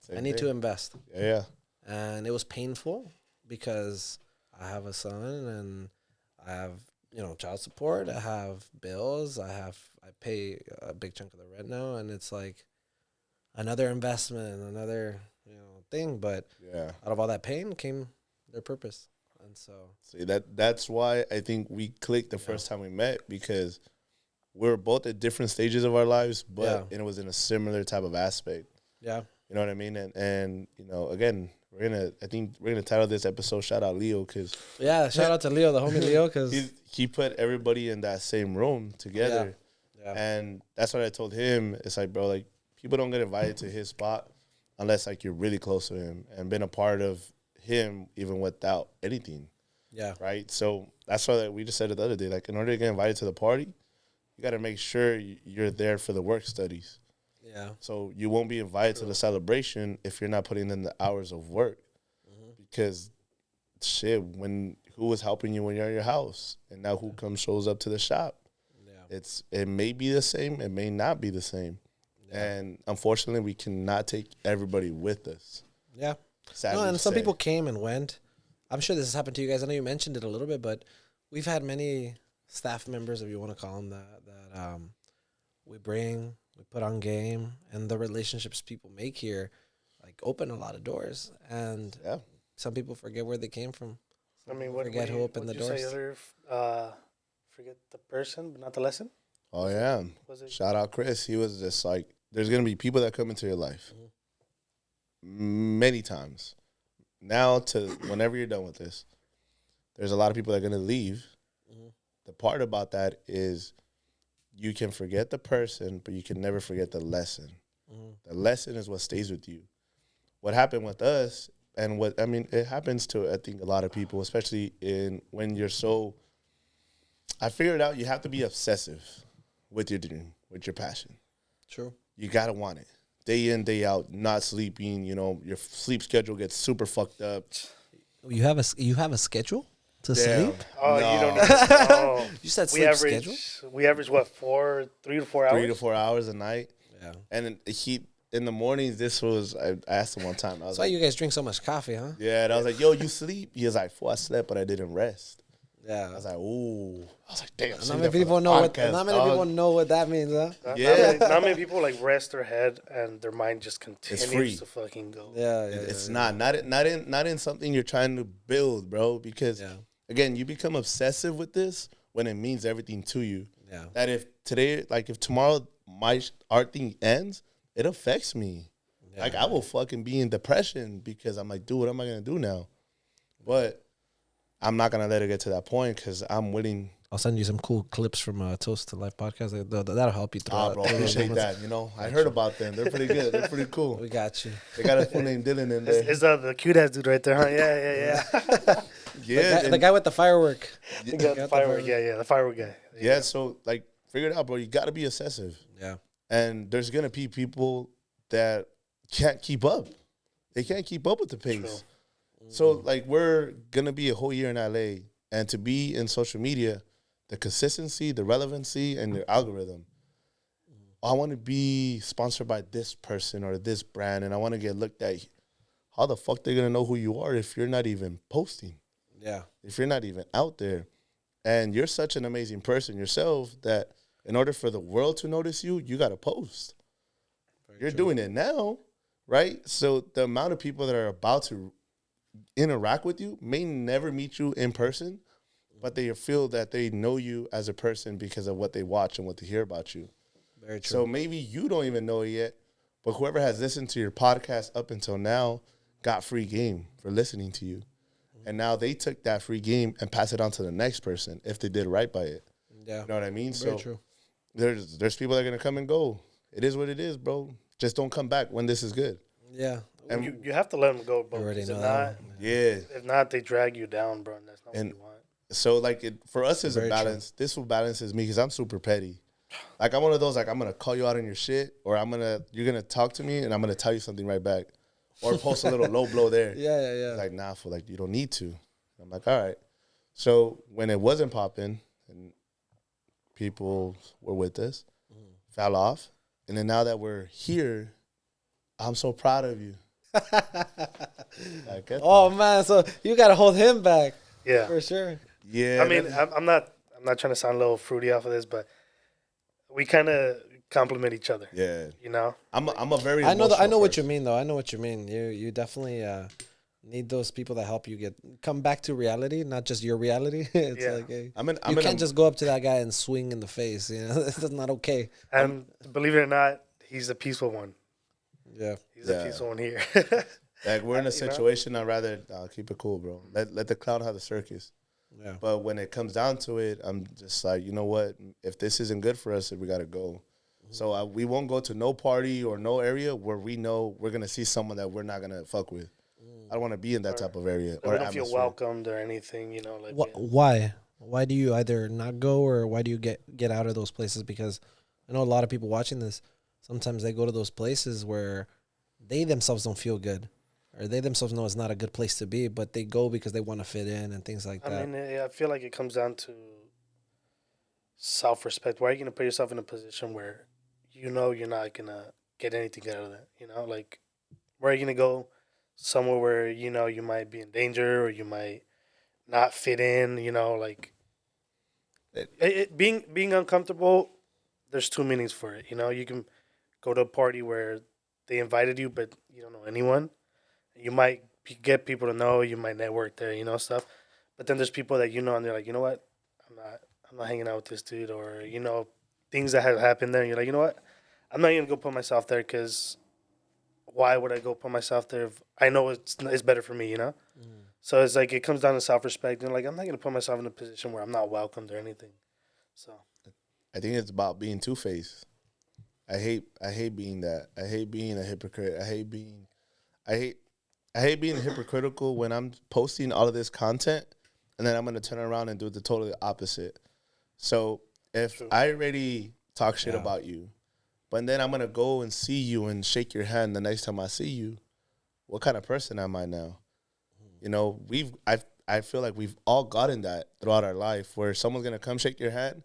invest. Yeah. And it was painful because I have a son and I have, you know, child support. I have bills. I pay a big chunk of the rent now. And it's like another investment, another, you know, thing. But out of all that pain came their purpose. And so see, that's why I think we clicked the first time we met, because we're both at different stages of our lives, but it was in a similar type of aspect. Yeah. You know what I mean? And you know, again, I think we're gonna title this episode "Shout Out Leo," because shout out to Leo, the homie Leo, because he put everybody in that same room together, and that's what I told him. It's like, bro, like, people don't get invited to his spot unless like you're really close to him and been a part of him even without anything. Yeah. Right. So that's why we just said it the other day. Like, in order to get invited to the party, you got to make sure you're there for the work studies. Yeah. So you won't be invited to the celebration if you're not putting in the hours of work. Because shit, who was helping you when you're at your house, and now who shows up to the shop? Yeah. It may be the same, it may not be the same. Yeah. And unfortunately, we cannot take everybody with us. Yeah. No, and some people came and went. I'm sure this has happened to you guys. I know you mentioned it a little bit, but we've had many staff members, if you want to call them that we put on game, and the relationships people make here, like, open a lot of doors. And some people forget where they came from. I mean, who opened the doors. For forget the person, but not the lesson. Oh, yeah. Was it? Shout out Chris. He was just like, there's going to be people that come into your life many times. Now to whenever you're done with this, there's a lot of people that are going to leave. The part about that is you can forget the person, but you can never forget the lesson. The lesson is what stays with you. What happened with us, and it happens to, I think, a lot of people, especially when you're so, I figured out you have to be obsessive with your dream, with your passion. True. You got to want it. Day in, day out, not sleeping, your sleep schedule gets super fucked up. You have a schedule to sleep? Oh, no. you don't even know. You said we sleep average, schedule? We average, what, 3 to 4 hours? 3 to 4 hours a night. Yeah. And in the mornings, I asked him one time. That's why you guys drink so much coffee, huh? Yeah, and I was like, yo, you sleep? He was like, I slept, but I didn't rest. Yeah. I was like, ooh. I was like, damn. Not many people know what that means, huh? Yeah. Not many people like rest their head and their mind just continues to fucking go. Yeah, it's not in something you're trying to build, bro. Because again, you become obsessive with this when it means everything to you. Yeah. That if tomorrow my art thing ends, it affects me. Yeah. Like I will fucking be in depression because I'm like, dude, what am I gonna do now? But I'm not gonna let it get to that point because I'm willing. I'll send you some cool clips from Toast to Life podcast. That'll help you through. Bro, appreciate that. I heard about them. They're pretty good. They're pretty cool. We got you. They got a full name Dylan in there. It's the cute ass dude right there, huh? Yeah. Yeah. The guy with the firework. The firework. Yeah, the firework guy. Yeah. So figure it out, bro. You got to be obsessive. Yeah. And there's gonna be people that can't keep up. They can't keep up with the pace. True. So we're gonna be a whole year in LA, and to be in social media, the consistency, the relevancy, and the algorithm. I want to be sponsored by this person or this brand, and I want to get looked at. How the fuck they gonna know who you are if you're not even posting? Yeah. If you're not even out there, and you're such an amazing person yourself that in order for the world to notice you, you gotta post. You're doing it now, right? So the amount of people that are about to interact with you may never meet you in person, but they feel that they know you as a person because of what they watch and what they hear about you. Very true. So maybe you don't even know it yet, but whoever has listened to your podcast up until now got free game for listening to you. And now they took that free game and passed it on to the next person if they did right by it. Yeah. You know what I mean? Very so true. There's people that are going to come and go. It is what it is, bro. Just don't come back when this is good. Yeah. And you have to let them go, bro. You already know that. If not, they drag you down, bro. And that's not what you want. So, for us, is a balance. True. This will balances me because I'm super petty. I'm one of those, I'm going to call you out on your shit, or you're going to talk to me, and I'm going to tell you something right back. Or post a little low blow there. Yeah. It's nah, fool, you don't need to. I'm like, all right. So, when it wasn't popping, and people were with us, fell off, and then now that we're here, I'm so proud of you. Oh, man, so you got to hold him back. Yeah. For sure. Yeah. I mean, I'm not trying to sound a little fruity off of this, but we kind of compliment each other. Yeah. I'm a very I know what you mean, though. I know what you mean. You definitely need those people that help you come back to reality, not just your reality. It's you can't just go up to that guy and swing in the face. That's not okay. And believe it or not, he's a peaceful one. Yeah. He's a peaceful one here. We're in a situation, I'd rather keep it cool, bro. Let the clown have the circus. Yeah. But when it comes down to it, I'm just like, you know what? If this isn't good for us, we got to go. So we won't go to no party or no area where we know we're going to see someone that we're not going to fuck with. I don't want to be in that type of area. Or don't feel welcomed or anything, Why? Why do you either not go or why do you get out of those places? Because I know a lot of people watching this, sometimes they go to those places where they themselves don't feel good. Or they themselves know it's not a good place to be, but they go because they want to fit in and things like that. I mean, I feel like it comes down to self-respect. Why are you going to put yourself in a position where you're not going to get anything out of that? Where are you going to go somewhere where, you might be in danger or you might not fit in, being uncomfortable, there's two meanings for it. You can go to a party where they invited you, but you don't know anyone. You might get people to know, you might network there, stuff. But then there's people that and they're like, you know what? I'm not hanging out with this dude, or things that have happened there. And you're like, you know what? I'm not gonna go put myself there because why would I go put myself there if I know it's better for me, So it's like it comes down to self respect, and like I'm not gonna put myself in a position where I'm not welcomed or anything. So I think it's about being two-faced. I hate being that. I hate being a hypocrite. I hate being hypocritical when I'm posting all of this content and then I'm gonna turn around and do the totally opposite. So if I already talk shit about you, but then I'm gonna go and see you and shake your hand the next time I see you, what kind of person am I now? I feel like we've all gotten that throughout our life where someone's gonna come shake your hand,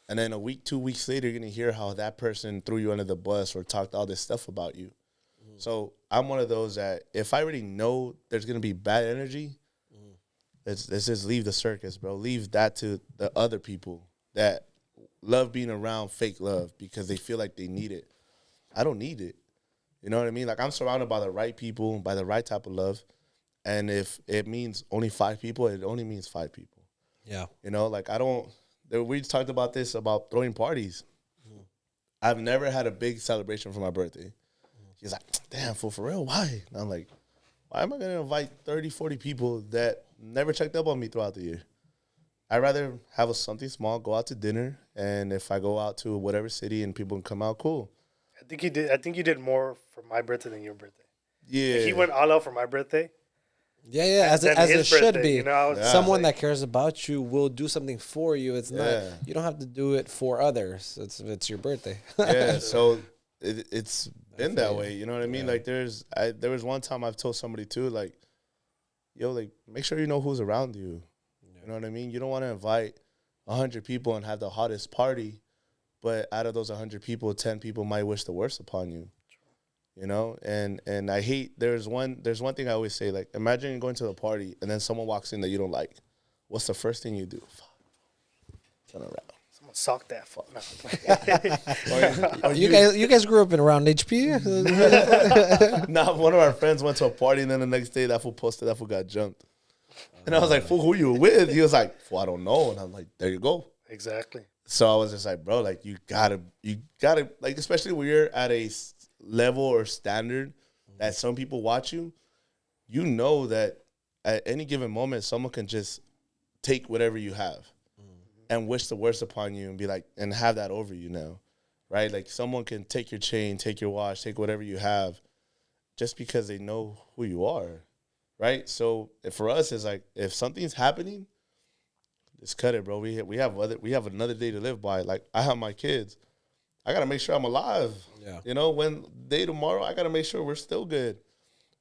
and then a week, 2 weeks later, you're gonna hear how that person threw you under the bus or talked all this stuff about you. So I'm one of those that if I already know there's gonna be bad energy, let's just leave the circus, bro. Leave that to the other people that love being around fake love because they feel like they need it. I don't need it. You know what I mean? Like I'm surrounded by the right people, by the right type of love. And if it means only 5 people, it only means 5 people. Yeah. Like we talked about this, about throwing parties. I've never had a big celebration for my birthday. He's like, damn, fool, for real? Why? And I'm like, why am I going to invite 30, 40 people that never checked up on me throughout the year? I'd rather have something small, go out to dinner, and if I go out to whatever city and people can come out, cool. I think you did more for my birthday than your birthday. Yeah. Like he went all out for my birthday. Yeah, as it should be. Someone like, that cares about you will do something for you. It's not, you don't have to do it for others. It's your birthday. Yeah, so it's been that way. You know what I mean? Like there was one time I've told somebody too, like, yo, like make sure you know who's around you. You know what I mean? You don't want to invite 100 people and have the hottest party, but out of those 100 people, 10 people might wish the worst upon you. And I hate, there's one thing I always say, like, imagine going to a party and then someone walks in that you don't like. What's the first thing you do? Turn around. Someone sock that fuck. No. You guys grew up around HP? Nah, one of our friends went to a party and then the next day that fool posted that fool got jumped. And I was like, fool, who you with? He was like, fool, I don't know. And I'm like, there you go. Exactly. So I was just like, bro, like you gotta, like, especially when you're at a level or standard that some people watch you, you know that at any given moment, someone can just take whatever you have and wish the worst upon you and be like, and have that over you now, right? Like someone can take your chain, take your watch, take whatever you have just because they know who you are, right? So for us, it's like, if something's happening, just cut it, bro. We have another day to live by. Like I have my kids. I got to make sure I'm alive. Yeah. When day tomorrow, I got to make sure we're still good.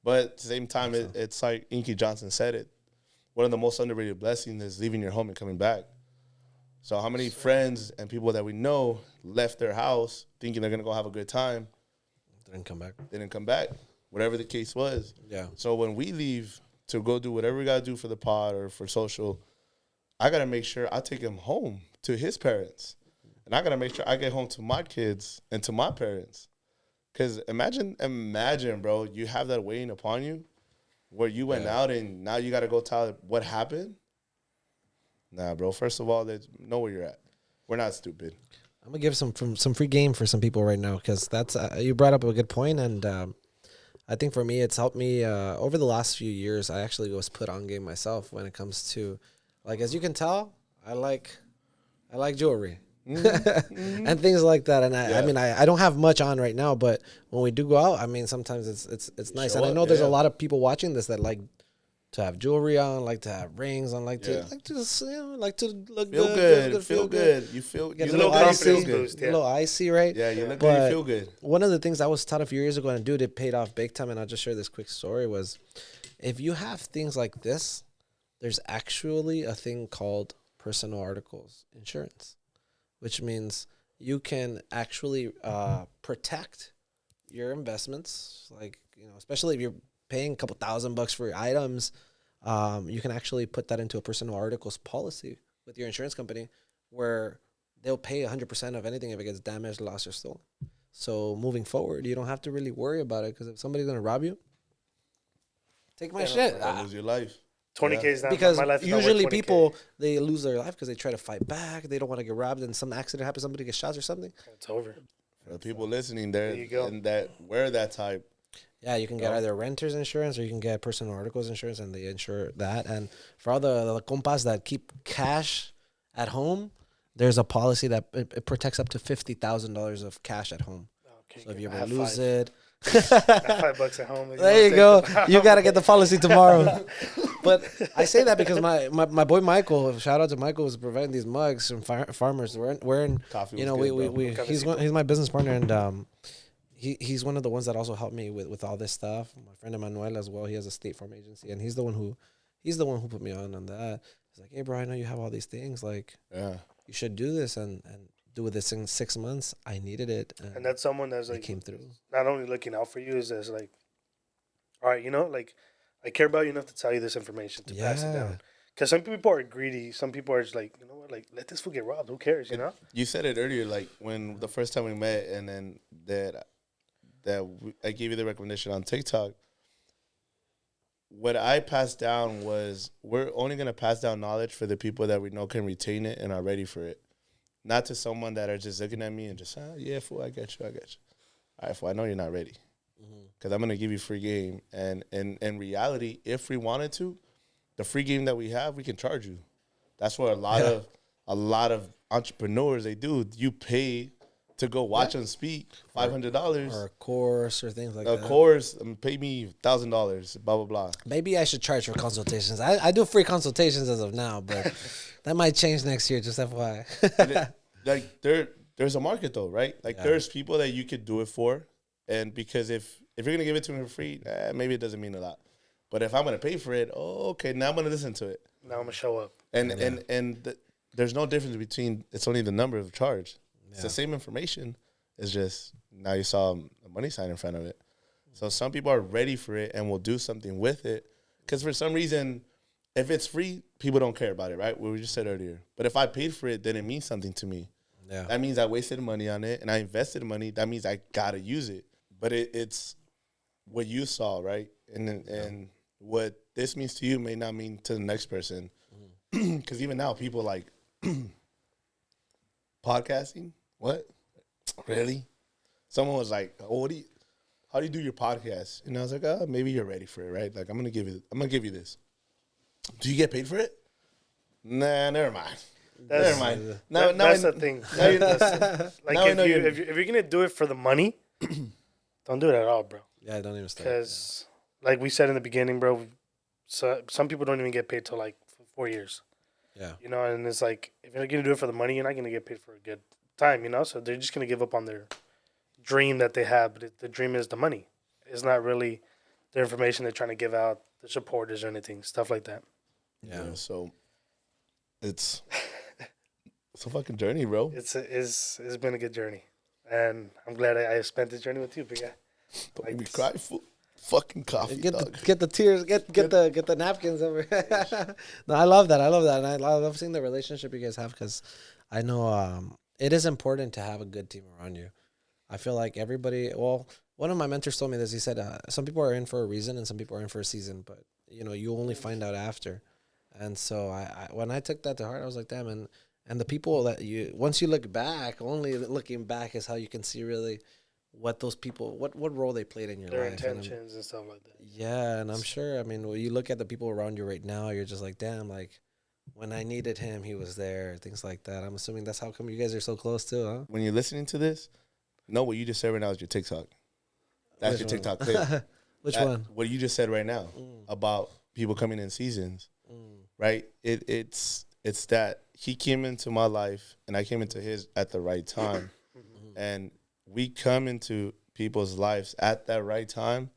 But at the same time, it's like Inky Johnson said it. One of the most underrated blessings is leaving your home and coming back. So how many friends and people that we know left their house thinking they're going to go have a good time? Didn't come back. Whatever the case was. Yeah. So when we leave to go do whatever we got to do for the pod or for social, I got to make sure I take him home to his parents. And I got to make sure I get home to my kids and to my parents. Because imagine, bro, you have that weighing upon you where you went out and now you got to go tell what happened. Nah, bro. First of all, know where you're at. We're not stupid. I'm going to give some free game for some people right now because that's you brought up a good point. And I think for me, it's helped me over the last few years. I actually was put on game myself when it comes to, like, as you can tell, I like jewelry. And things like that. And I mean, I don't have much on right now, but when we do go out, I mean, sometimes it's nice. And I know there's a lot of people watching this that like to have jewelry on, like to have rings on, like to look good, feel good. You look icy, boost, a little icy, right? Yeah, you look good, you feel good. One of the things I was taught a few years ago, and dude, it paid off big time. And I'll just share this quick story: was if you have things like this, there's actually a thing called personal articles insurance, which means you can actually protect your investments. Like, especially if you're paying a couple $1,000 for your items, you can actually put that into a personal articles policy with your insurance company where they'll pay 100% of anything if it gets damaged, lost, or stolen. So moving forward, you don't have to really worry about it because if somebody's going to rob you, take my shit. Lose your life. 20K is not because my life. usually people they lose their life because they try to fight back. They don't want to get robbed, and some accident happens. Somebody gets shot or something. It's over. For the people listening, there you go. and that wear that type. Yeah, you can get either renter's insurance or you can get personal articles insurance, and they insure that. And for all the compas that keep cash at home, there's a policy that it protects up to $50,000 of cash at home. Okay, So if you ever have lose five. it, $5 at home. there you go. You got to get the policy tomorrow. But I say that because my boy Michael, shout out to Michael, was providing these mugs from farmers. We're in Coffee you know, was good, we he's my business partner, and he's one of the ones that also helped me with all this stuff. My friend Emmanuel as well. He has a state farm agency, and he's the one who put me on that. He's like, hey, bro, I know you have all these things. Like, you should do this and do this in 6 months. I needed it, and that's someone that's like came through. Not only looking out for you, is as like, all right, you know, like I care about you enough to tell you this information to pass it down. Because some people are greedy. Some people are just like, you know what, like let this fool get robbed. Who cares, you know? You said it earlier, like when the first time we met, and then I gave you the recommendation on TikTok. What I passed down was we're only going to pass down knowledge for the people that we know can retain it and are ready for it. Not to someone that are just looking at me and just, yeah, fool, I get you. All right, fool, I know you're not ready. Because I'm going to give you free game. And in reality, if we wanted to, the free game that we have, we can charge you. That's what a lot of entrepreneurs, they do. You pay to go watch them speak, $500. Or a course or things like that. A course, pay me $1,000, blah, blah, blah. Maybe I should charge for consultations. I do free consultations as of now, but that might change next year, just FYI. Like, there's a market, though, right? Like, there's people that you could do it for. And because if you're going to give it to me for free, maybe it doesn't mean a lot. But if I'm going to pay for it, okay, now I'm going to listen to it. Now I'm going to show up. And there's no difference between, it's only the number of charge. It's the same information. It's just now you saw a money sign in front of it. So some people are ready for it and will do something with it. Because for some reason, if it's free, people don't care about it, right? What we just said earlier. But if I paid for it, then it means something to me. Yeah. That means I wasted money on it and I invested money. That means I got to use it. But it's what you saw, right? And what this means to you may not mean to the next person. Because even now, people like podcasting. What? Really? Someone was like, "Oh, how do you do your podcast?" And I was like, "Oh, maybe you're ready for it, right? Like, I'm gonna give you this. Do you get paid for it? Nah, never mind. Never mind. That's the thing. Like, if you're gonna do it for the money, don't do it at all, bro. Yeah, don't even start. Because, like we said in the beginning, bro, so some people don't even get paid till like 4 years. Yeah. You know, and it's like, if you're gonna do it for the money, you're not gonna get paid for a good time, you know? So they're just going to give up on their dream that they have. But the dream is the money. It's not really the information they're trying to give out, the supporters or anything, stuff like that. Yeah, so it's a fucking journey, bro. It's been a good journey. And I'm glad I spent this journey with you, big guy. Don't make me cry, fucking coffee, get dog. The tears, get the napkins over. No, I love that. And I love seeing the relationship you guys have, because I know it is important to have a good team around you. I feel like everybody, well, one of my mentors told me this. He said, some people are in for a reason and some people are in for a season, but, you know, you only find out after. And so I when I took that to heart, I was like, damn, and the people that once you look back, only looking back is how you can see really what those people, what role they played in your Their life. intentions and stuff like that. Yeah, and I'm sure, I mean, when you look at the people around you right now, you're just like, damn, like, when I needed him, he was there, things like that. I'm assuming that's how come you guys are so close too, huh? When you're listening to this, know what you just said right now is your TikTok. That's your TikTok clip. Which one? What you just said right now about people coming in seasons, right? It's that he came into my life and I came into his at the right time. And we come into people's lives at that right time.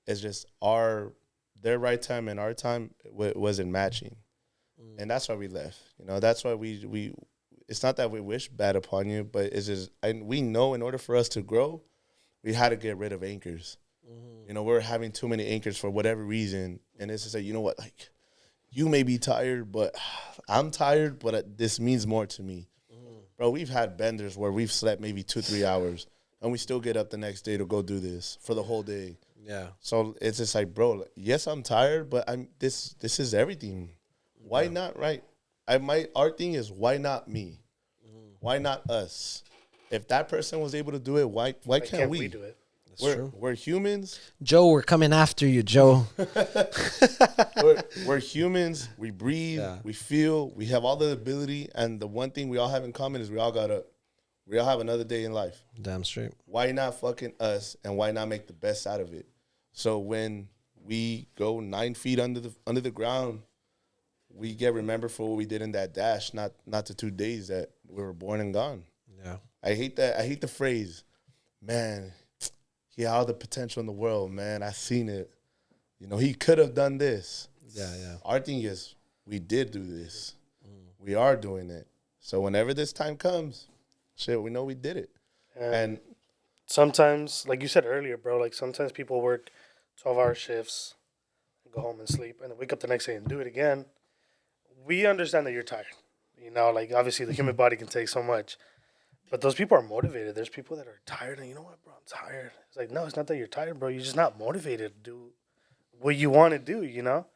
It's just their right time and our time wasn't matching. And that's why we left. You know, that's why we it's not that we wish bad upon you, but it's just, we know in order for us to grow, we had to get rid of anchors. You know, we're having too many anchors for whatever reason. And it's just like, you know what, like, you may be tired, but I'm tired, but this means more to me. Bro, we've had benders where we've slept maybe 2-3 hours, and we still get up the next day to go do this for the whole day. Yeah. So it's just like, bro, yes, I'm tired, but this is everything. Why not, right? Our thing is, why not me? Why not us? If that person was able to do it, why can't we do it? We're humans. Joe, we're coming after you, Joe. We're humans. We breathe. Yeah. We feel. We have all the ability. And the one thing we all have in common is we all have another day in life. Damn straight. Why not fucking us? And why not make the best out of it? So when we go 9 feet under the ground, we get remembered for what we did in that dash, not the 2 days that we were born and gone. Yeah. I hate that. I hate the phrase, man. He had all the potential in the world, man. I seen it. You know, he could have done this. Yeah, yeah. Our thing is, we did do this. We are doing it. So whenever this time comes, shit, we know we did it. And sometimes, like you said earlier, bro, like sometimes people work 12-hour shifts and go home and sleep and then wake up the next day and do it again. We understand that you're tired. You know, like obviously the human body can take so much. But those people are motivated. There's people that are tired, and you know what, bro? I'm tired. It's like, no, it's not that you're tired, bro. You're just not motivated to do what you want to do, you know?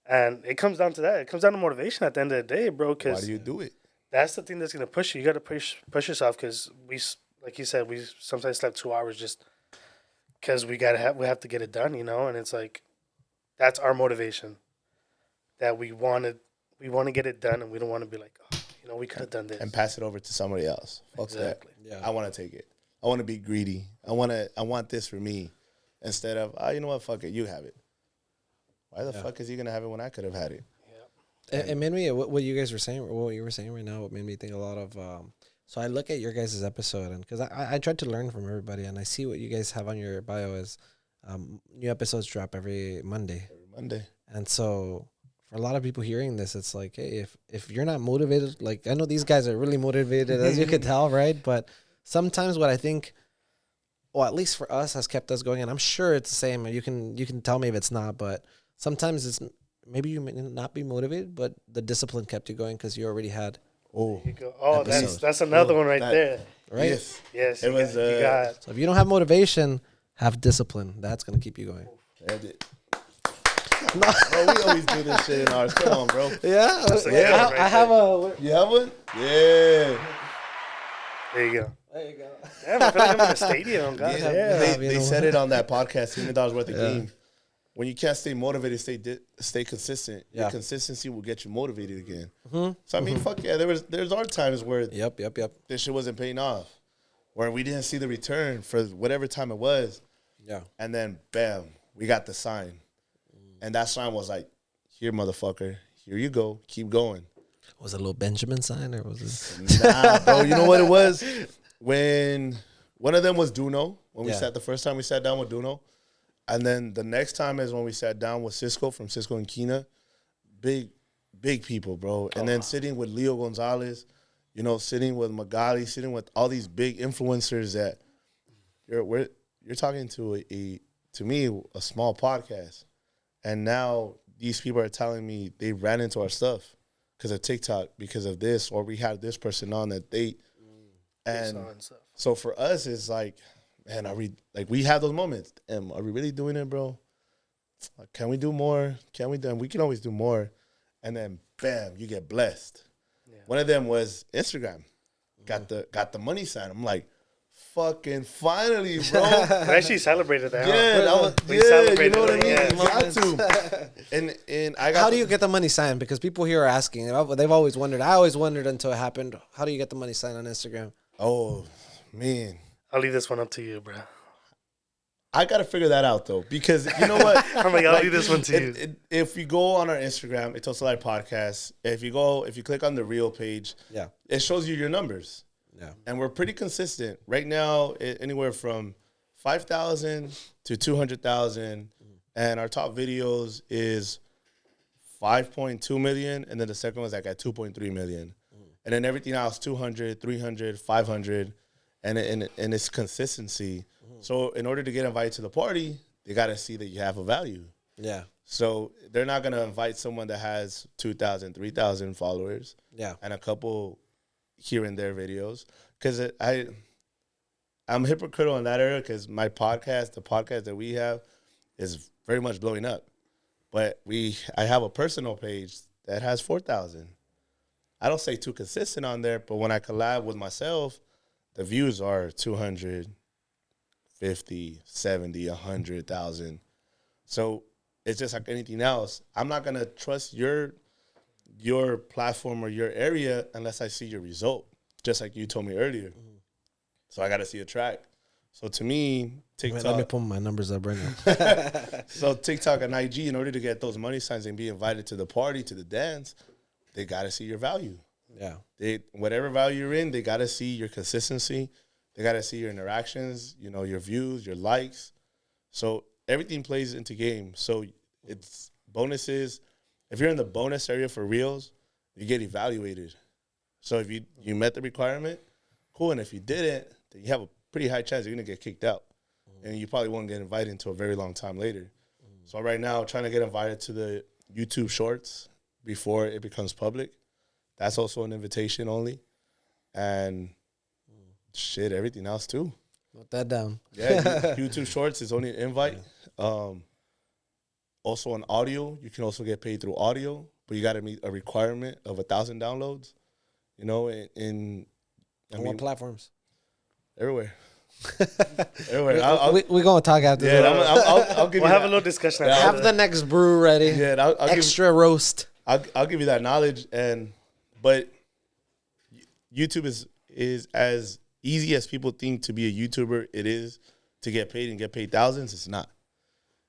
And it comes down to that. It comes down to motivation at the end of the day, bro. Cause why do you do it? That's the thing that's going to push you. You got to push yourself because we, like you said, we sometimes slept 2 hours just because we have to get it done, you know? And it's like, that's our motivation, that we want to get it done, and we don't want to be like, oh, you know, we could have done this. And pass it over to somebody else. Exactly. Yeah. I want to take it. I want to be greedy. I want this for me. Instead of, you know what, fuck it, you have it. Why the fuck is he going to have it when I could have had it? Yeah. It made me, what you guys were saying, what you were saying right now, it made me think a lot of, so I look at your guys' episode, and because I tried to learn from everybody, and I see what you guys have on your bio is new episodes drop every Monday. And so for a lot of people hearing this, it's like, hey, if you're not motivated, like I know these guys are really motivated, as you could tell, right? But sometimes what I think, well, at least for us, has kept us going, and I'm sure it's the same. You can tell me if it's not, but sometimes it's maybe you may not be motivated, but the discipline kept you going because you already had. Oh, that's another one right there. Right? Yes. It was. So if you don't have motivation, have discipline. That's gonna keep you going. No. Bro, we always do this shit in ours. Come on, bro. Yeah. I have a. You have one? Yeah. There you go. Yeah, I feel like I'm in a stadium, guys. Yeah. They said it on that podcast, $1 worth of game. When you can't stay motivated, stay consistent. Yeah. Your consistency will get you motivated again. Mm-hmm. So I mean, fuck yeah. There's our times where this shit wasn't paying off, where we didn't see the return for whatever time it was. Yeah. And then bam, we got the sign, and that sign was like, "Here, motherfucker. Here you go. Keep going." Was it a little Benjamin sign or was it? Nah, bro. You know what it was? When one of them was Duno. When the first time we sat down with Duno. And then the next time is when we sat down with Cisco from Cisco and Kina. Big people, bro. And then sitting with Leo Gonzalez, you know, sitting with Magali, sitting with all these big influencers that you're talking to a small podcast. And now these people are telling me they ran into our stuff because of TikTok, because of this, or we had this person on that and so for us, it's like, man, we have those moments. Are we really doing it, bro? Can we do more? We can always do more. And then, bam, you get blessed. Yeah. One of them was Instagram. Got the money sign. I'm like, fucking finally, bro. We actually celebrated that. Yeah, you know what I mean? Yeah. You got to. And I got. How do you get the money sign? Because people here are asking. They've always wondered. I always wondered until it happened. How do you get the money sign on Instagram? Oh, man. I'll leave this one up to you, bro. I got to figure that out, though, because you know what? I'm like, I'll leave this one to you. If you go on our Instagram, it's also like podcast. If you click on the Reel page, it shows you your numbers. Yeah. And we're pretty consistent. Right now, anywhere from 5,000 to 200,000. And our top videos is 5.2 million. And then the second one's like at 2.3 million. And then everything else, 200, 300, 500. And it's consistency. So in order to get invited to the party, they got to see that you have a value. Yeah. So they're not going to invite someone that has 2,000, 3,000 followers. Yeah. And a couple here and there videos. Because I'm hypocritical in that area because the podcast that we have, is very much blowing up. But I have a personal page that has 4,000. I don't stay too consistent on there, but when I collab with myself, the views are 250, 70, 100,000. So it's just like anything else. I'm not gonna trust your platform or your area unless I see your result, just like you told me earlier. So I got to see a track. So to me, TikTok. Let me pull my numbers up right now. So TikTok and IG, in order to get those money signs and be invited to the party, to the dance, they got to see your value. Yeah. Whatever value you're in, they got to see your consistency. They got to see your interactions, your views, your likes. So everything plays into game. So it's bonuses. If you're in the bonus area for reels, you get evaluated. So if you met the requirement, cool. And if you didn't, then you have a pretty high chance you're going to get kicked out. And you probably won't get invited until a very long time later. So right now, trying to get invited to the YouTube Shorts before it becomes public, that's also an invitation only. And shit, everything else too. Note that down. Yeah, YouTube Shorts is only an invite. Also on audio, you can also get paid through audio, but you got to meet a requirement of 1,000 downloads. On what platforms? Everywhere. Everywhere. We're going to talk after Yeah, this. I'll give We'll you have that. a little discussion. Yeah, after Have the next brew ready. Yeah, I'll Extra roast. I'll give you that knowledge, but YouTube is as easy as people think to be a YouTuber. It is to get paid and get paid thousands. It's not.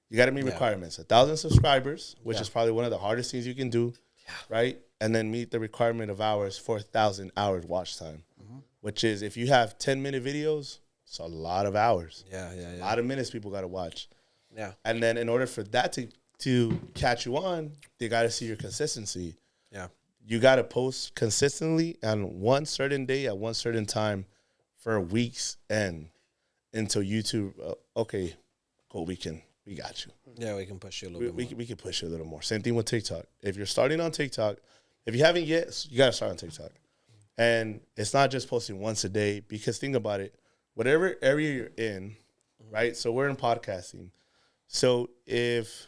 You got to meet requirements. 1,000 subscribers, which is probably one of the hardest things you can do, right? And then meet the requirement of hours, 4,000 hours watch time, which is if you have 10-minute videos, it's a lot of hours. Yeah. A lot of minutes people got to watch. Yeah. And then in order for that to catch you on, they got to see your consistency. Yeah. You got to post consistently on one certain day at one certain time for weeks and until YouTube, okay, cool, we got you. Yeah, we can push you a little bit more. We can push you a little more. Same thing with TikTok. If you're starting on TikTok, if you haven't yet, you got to start on TikTok. And it's not just posting once a day, because think about it. Whatever area you're in, right? So we're in podcasting. So if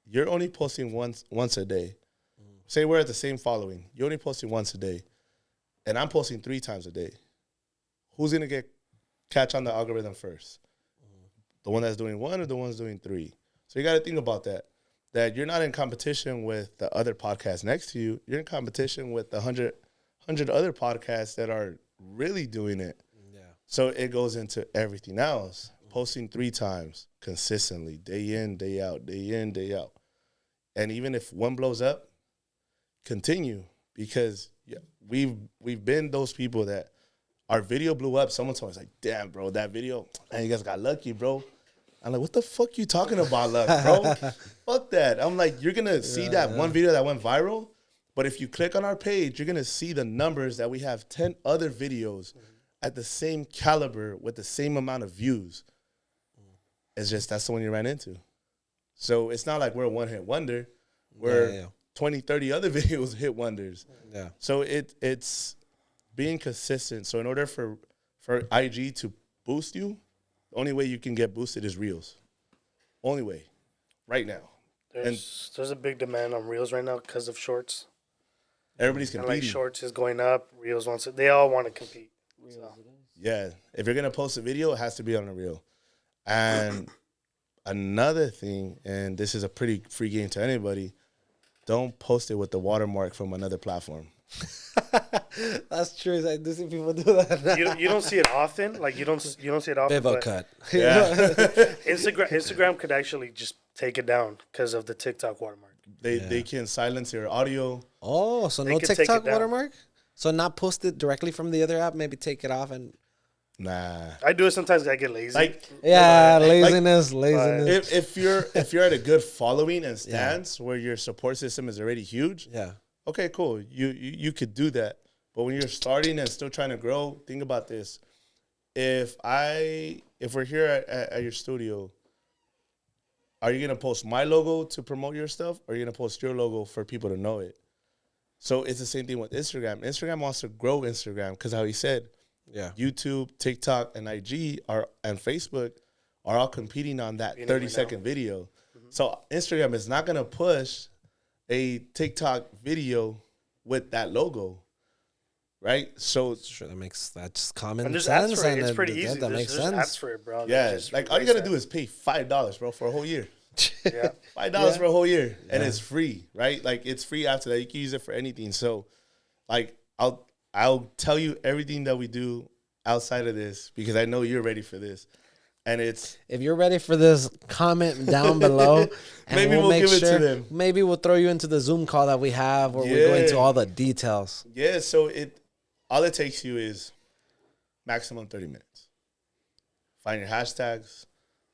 you're only posting once a day, say we're at the same following, you're only posting once a day, and I'm posting 3 times a day, who's going to catch on the algorithm first? The one that's doing 1 or the one that's doing 3? So you got to think about that you're not in competition with the other podcasts next to you. You're in competition with the 100 other podcasts that are really doing it. Yeah. So it goes into everything else. Posting 3 times consistently, day in, day out, day in, day out. And even if one blows up, continue, because we've been those people that our video blew up. Someone told us, like, damn, bro, that video, man, you guys got lucky, bro. I'm like, what the fuck you talking about, luck, bro? Fuck that. I'm like, you're going to see that one video that went viral, but if you click on our page, you're going to see the numbers that we have 10 other videos at the same caliber with the same amount of views. It's just that's the one you ran into. So it's not like we're a one-hit wonder. We're 20, 30 other videos hit wonders. Yeah. So it's being consistent. So in order for IG to boost you, the only way you can get boosted is Reels. Only way, right now. There's a big demand on Reels right now because of Shorts. Everybody's And competing. like Shorts is going up, Reels wants it. They all want to compete. So. Yeah, if you're gonna post a video, it has to be on a reel. And another thing, and this is a pretty free game to anybody, don't post it with the watermark from another platform. That's true. I do see people do that. You don't see it often. Like you don't see it often. Bivo But cut. Yeah, Instagram could actually just take it down because of the TikTok watermark. they can silence your audio. Oh, so They no could take TikTok it down. watermark? So not post it directly from the other app, maybe take it off and Nah, I do it sometimes 'cause I get lazy. like laziness. if you're at a good following and stance where your support system is already huge, Yeah. okay, cool. You could do that. But when you're starting and still trying to grow, think about this. If we're here at your studio, are you gonna post my logo to promote your stuff, or are you gonna post your logo for people to know it? So it's the same thing with Instagram. Instagram wants to grow Instagram because, how he said, Yeah. YouTube, TikTok, and IG and Facebook are all competing on that 30-second video. So Instagram is not going to push a TikTok video with that logo, right? So Sure, that's common And there's sense. ads for it. And It's pretty yeah, easy. that makes There's sense. ads for it, bro. yeah, like all you got to do is pay $5, bro, for a whole year. Yeah. $5 for a whole year, and it's free, right? Like it's free after that. You can use it for anything. So, like I'll tell you everything that we do outside of this because I know you're ready for this, and it's If you're ready for this, comment down below. And maybe we'll make give it sure, to them. Maybe we'll throw you into the Zoom call that we have where we go into all the details. Yeah. So all it takes you is maximum 30 minutes. Find your hashtags,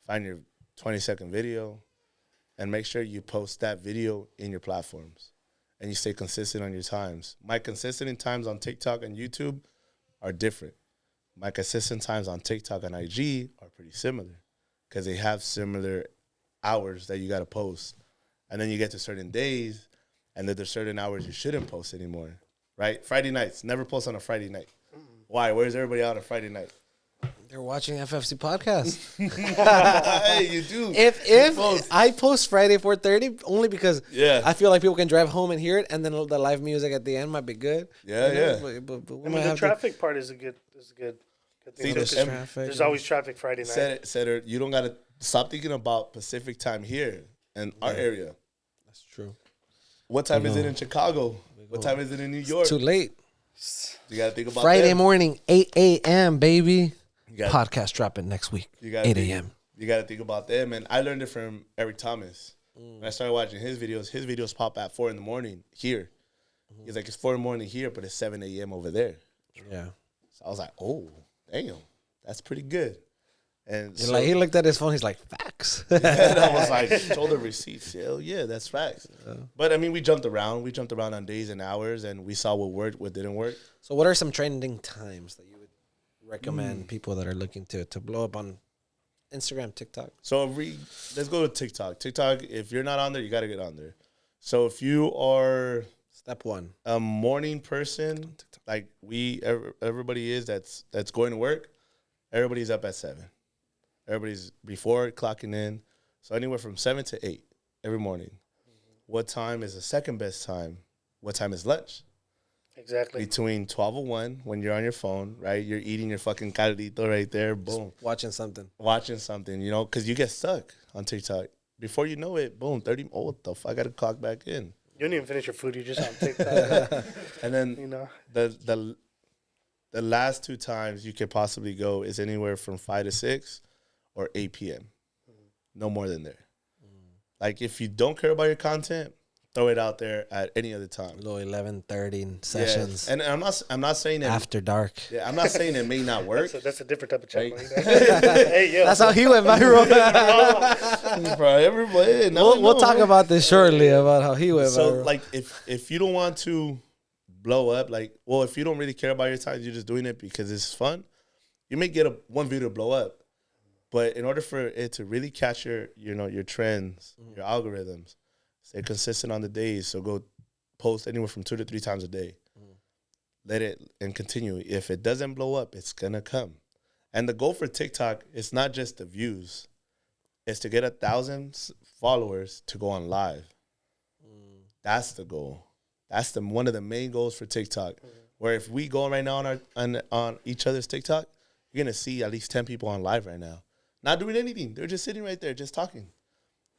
find your 20-second video, and make sure you post that video in your platforms and you stay consistent on your times. My consistent times on TikTok and YouTube are different. My consistent times on TikTok and IG are pretty similar because they have similar hours that you got to post. And then you get to certain days and then there's certain hours you shouldn't post anymore, right? Friday nights, never post on a Friday night. Why? Where's everybody out on Friday night? They're watching FFC podcast. Hey, you do. If I post Friday 4:30 only because I feel like people can drive home and hear it, and then the live music at the end might be good. Yeah. But we I might mean, the have traffic part is a good thing. See, too, 'cause traffic. there's always traffic Friday night. said it, you don't got to stop thinking about Pacific time here in our area. That's true. What time is it in Chicago? What time is it in New York? It's too late. You got to think about Friday them. morning, 8 a.m., baby. gotta- Podcast dropping next week, You gotta 8 think- a.m. You got to think about them. And I learned it from Eric Thomas. When I started watching his videos pop at 4 in the morning here. He's like, it's 4 in the morning here, but it's 7 a.m. over there. Yeah. So I was like, oh, damn, that's pretty good. And so, Like he looked at his phone, he's like, facts. and I was like, shoulder receipts. Hell yeah, that's facts. But I mean, we jumped around. We jumped around on days and hours, and we saw what worked, what didn't work. So what are some trending times that you would recommend people that are looking to blow up on Instagram, TikTok? So let's go to TikTok. TikTok, if you're not on there, you got to get on there. So if you are Step one. a morning person, like everybody is that's going to work, everybody's up at 7. Everybody's before clocking in. So anywhere from 7 to 8 every morning. What time is the second best time? What time is lunch? Exactly. Between 12 and 1 when you're on your phone, right? You're eating your fucking caldito right there. Boom. Watching something. Watching something, because you get stuck on TikTok. Before you know it, boom, 30, oh, what the fuck? I got to clock back in. You don't even finish your food. You're just on TikTok. And then the last 2 times you could possibly go is anywhere from 5 to 6 or 8 p.m. No more than there. Like, if you don't care about your content, throw it out there at any other time. Little 11:30 sessions. Yeah. And I'm not saying that After dark. Yeah, I'm not saying it may not work. That's a different type of check. Right. Hey, yo. That's how he went viral. Bro, everybody, We'll talk about this shortly about how he went So, viral. like, if you don't want to blow up, if you don't really care about your time, you're just doing it because it's fun, you may get one video to blow up. But in order for it to really catch your trends, your algorithms, stay consistent on the days. So go post anywhere from 2 to 3 times a day. Let it and continue. If it doesn't blow up, it's gonna come. And the goal for TikTok is not just the views; it's to get 1,000 followers to go on live. That's the goal. That's one of the main goals for TikTok. Where if we go right now on each other's TikTok, you're gonna see at least 10 people on live right now. Not doing anything. They're just sitting right there, just talking.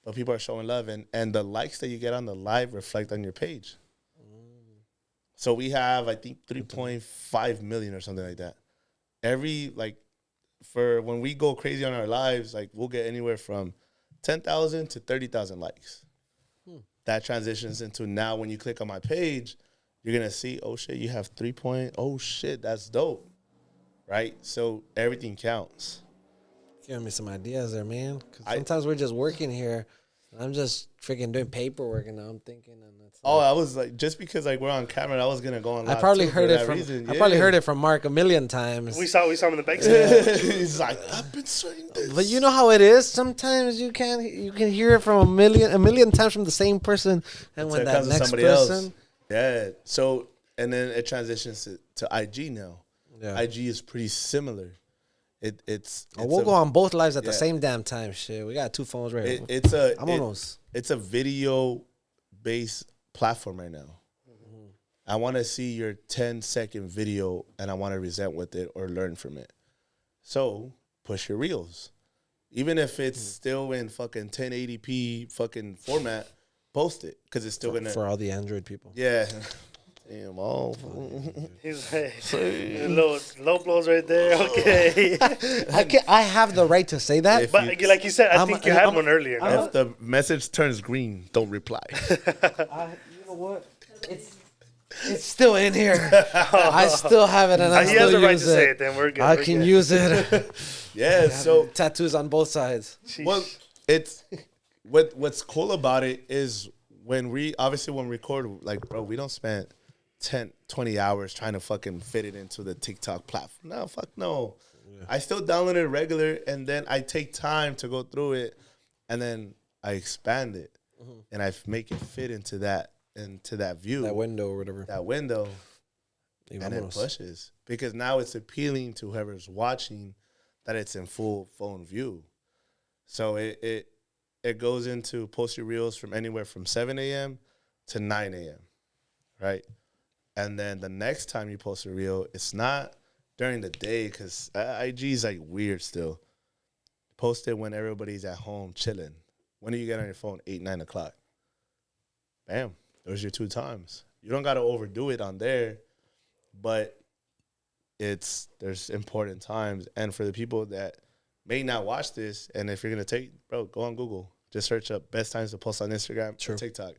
But people are showing love. And the likes that you get on the live reflect on your page. So we have, I think, 3.5 million or something like that. For when we go crazy on our lives, we'll get anywhere from 10,000 to 30,000 likes. That transitions into now when you click on my page, you're going to see, oh, shit, you have 3. Oh, shit, that's dope. Right? So everything counts. Giving me some ideas there, man. Because sometimes we're just working here. And I'm just freaking doing paperwork, and now I'm thinking, and it's I was like, just because we're on camera, I was gonna go on live. I probably too heard for it that from. reason. I probably heard it from Mark a million times. We saw him in the bank. He's like, I've been saying this. But you know how it is. Sometimes you can hear it from a million times from the same person, and when that next person, yeah. So and then it transitions to IG now. Yeah. IG is pretty similar it's we'll go on both lives at the same damn time. Shit, we got 2 phones right now. It's a video based platform right now. I want to see your 10-second video and I want to resent with it or learn from it. So push your reels. Even if it's still in fucking 1080p fucking format, post it because it's still going to. For all the Android people. Yeah. Damn, all. He's low blows right there. Okay. I have the right to say that. But like you said, I think you had one earlier. If the message turns green, don't reply. You know what? It's still in here. I still have it, and I still use it. He has the right to say it. Then we're good. I can use it. Yeah. So tattoos on both sides. Well, it's what's cool about it is when we record, like, bro, we don't spend 10, 20 hours trying to fucking fit it into the TikTok platform. No, fuck no. Yeah. I still download it regular, and then I take time to go through it, and then I expand it, and I make it fit into that view. That window or whatever. That window. And it pushes. Because now it's appealing to whoever's watching that it's in full phone view. So it goes into post your reels from anywhere from 7 a.m. to 9 a.m., right? And then the next time you post a reel, it's not during the day because IG is like weird still. Post it when everybody's at home chilling. When do you get on your phone? 8, 9 o'clock. Bam. Those are your 2 times. You don't got to overdo it on there, but there's important times. And for the people that may not watch this, and if you're going to go on Google. Just search up best times to post on Instagram or TikTok.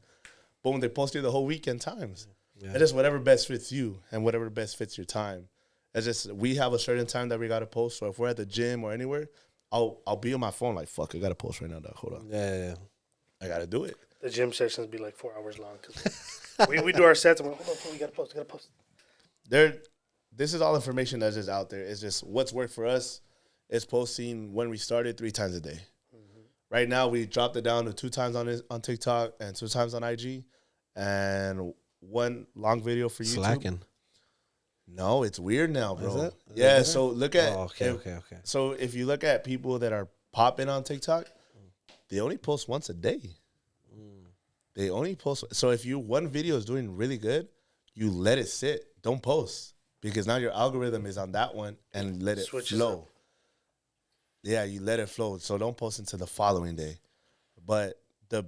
Boom, they post you the whole weekend times. Yeah. It's just whatever best fits you and whatever best fits your time. It's just we have a certain time that we got to post. So if we're at the gym or anywhere, I'll be on my phone like, fuck, I got to post right now, dog. Hold on. Yeah. I got to do it. The gym sessions be like 4 hours long. Cause we do our sets and we're like, hold on, we got to post. This is all information that's just out there. It's just what's worked for us is posting when we started 3 times a day. Right now, we dropped it down to 2 times on TikTok and 2 times on IG, and 1 long video for YouTube. Slacking. No, it's weird now, bro. Is it? Yeah, so look at. Okay. So if you look at people that are popping on TikTok, they only post once a day. They only post. So if one video is doing really good, you let it sit. Don't post because now your algorithm is on that one and let it flow. Yeah, you let it flow. So don't post until the following day. But the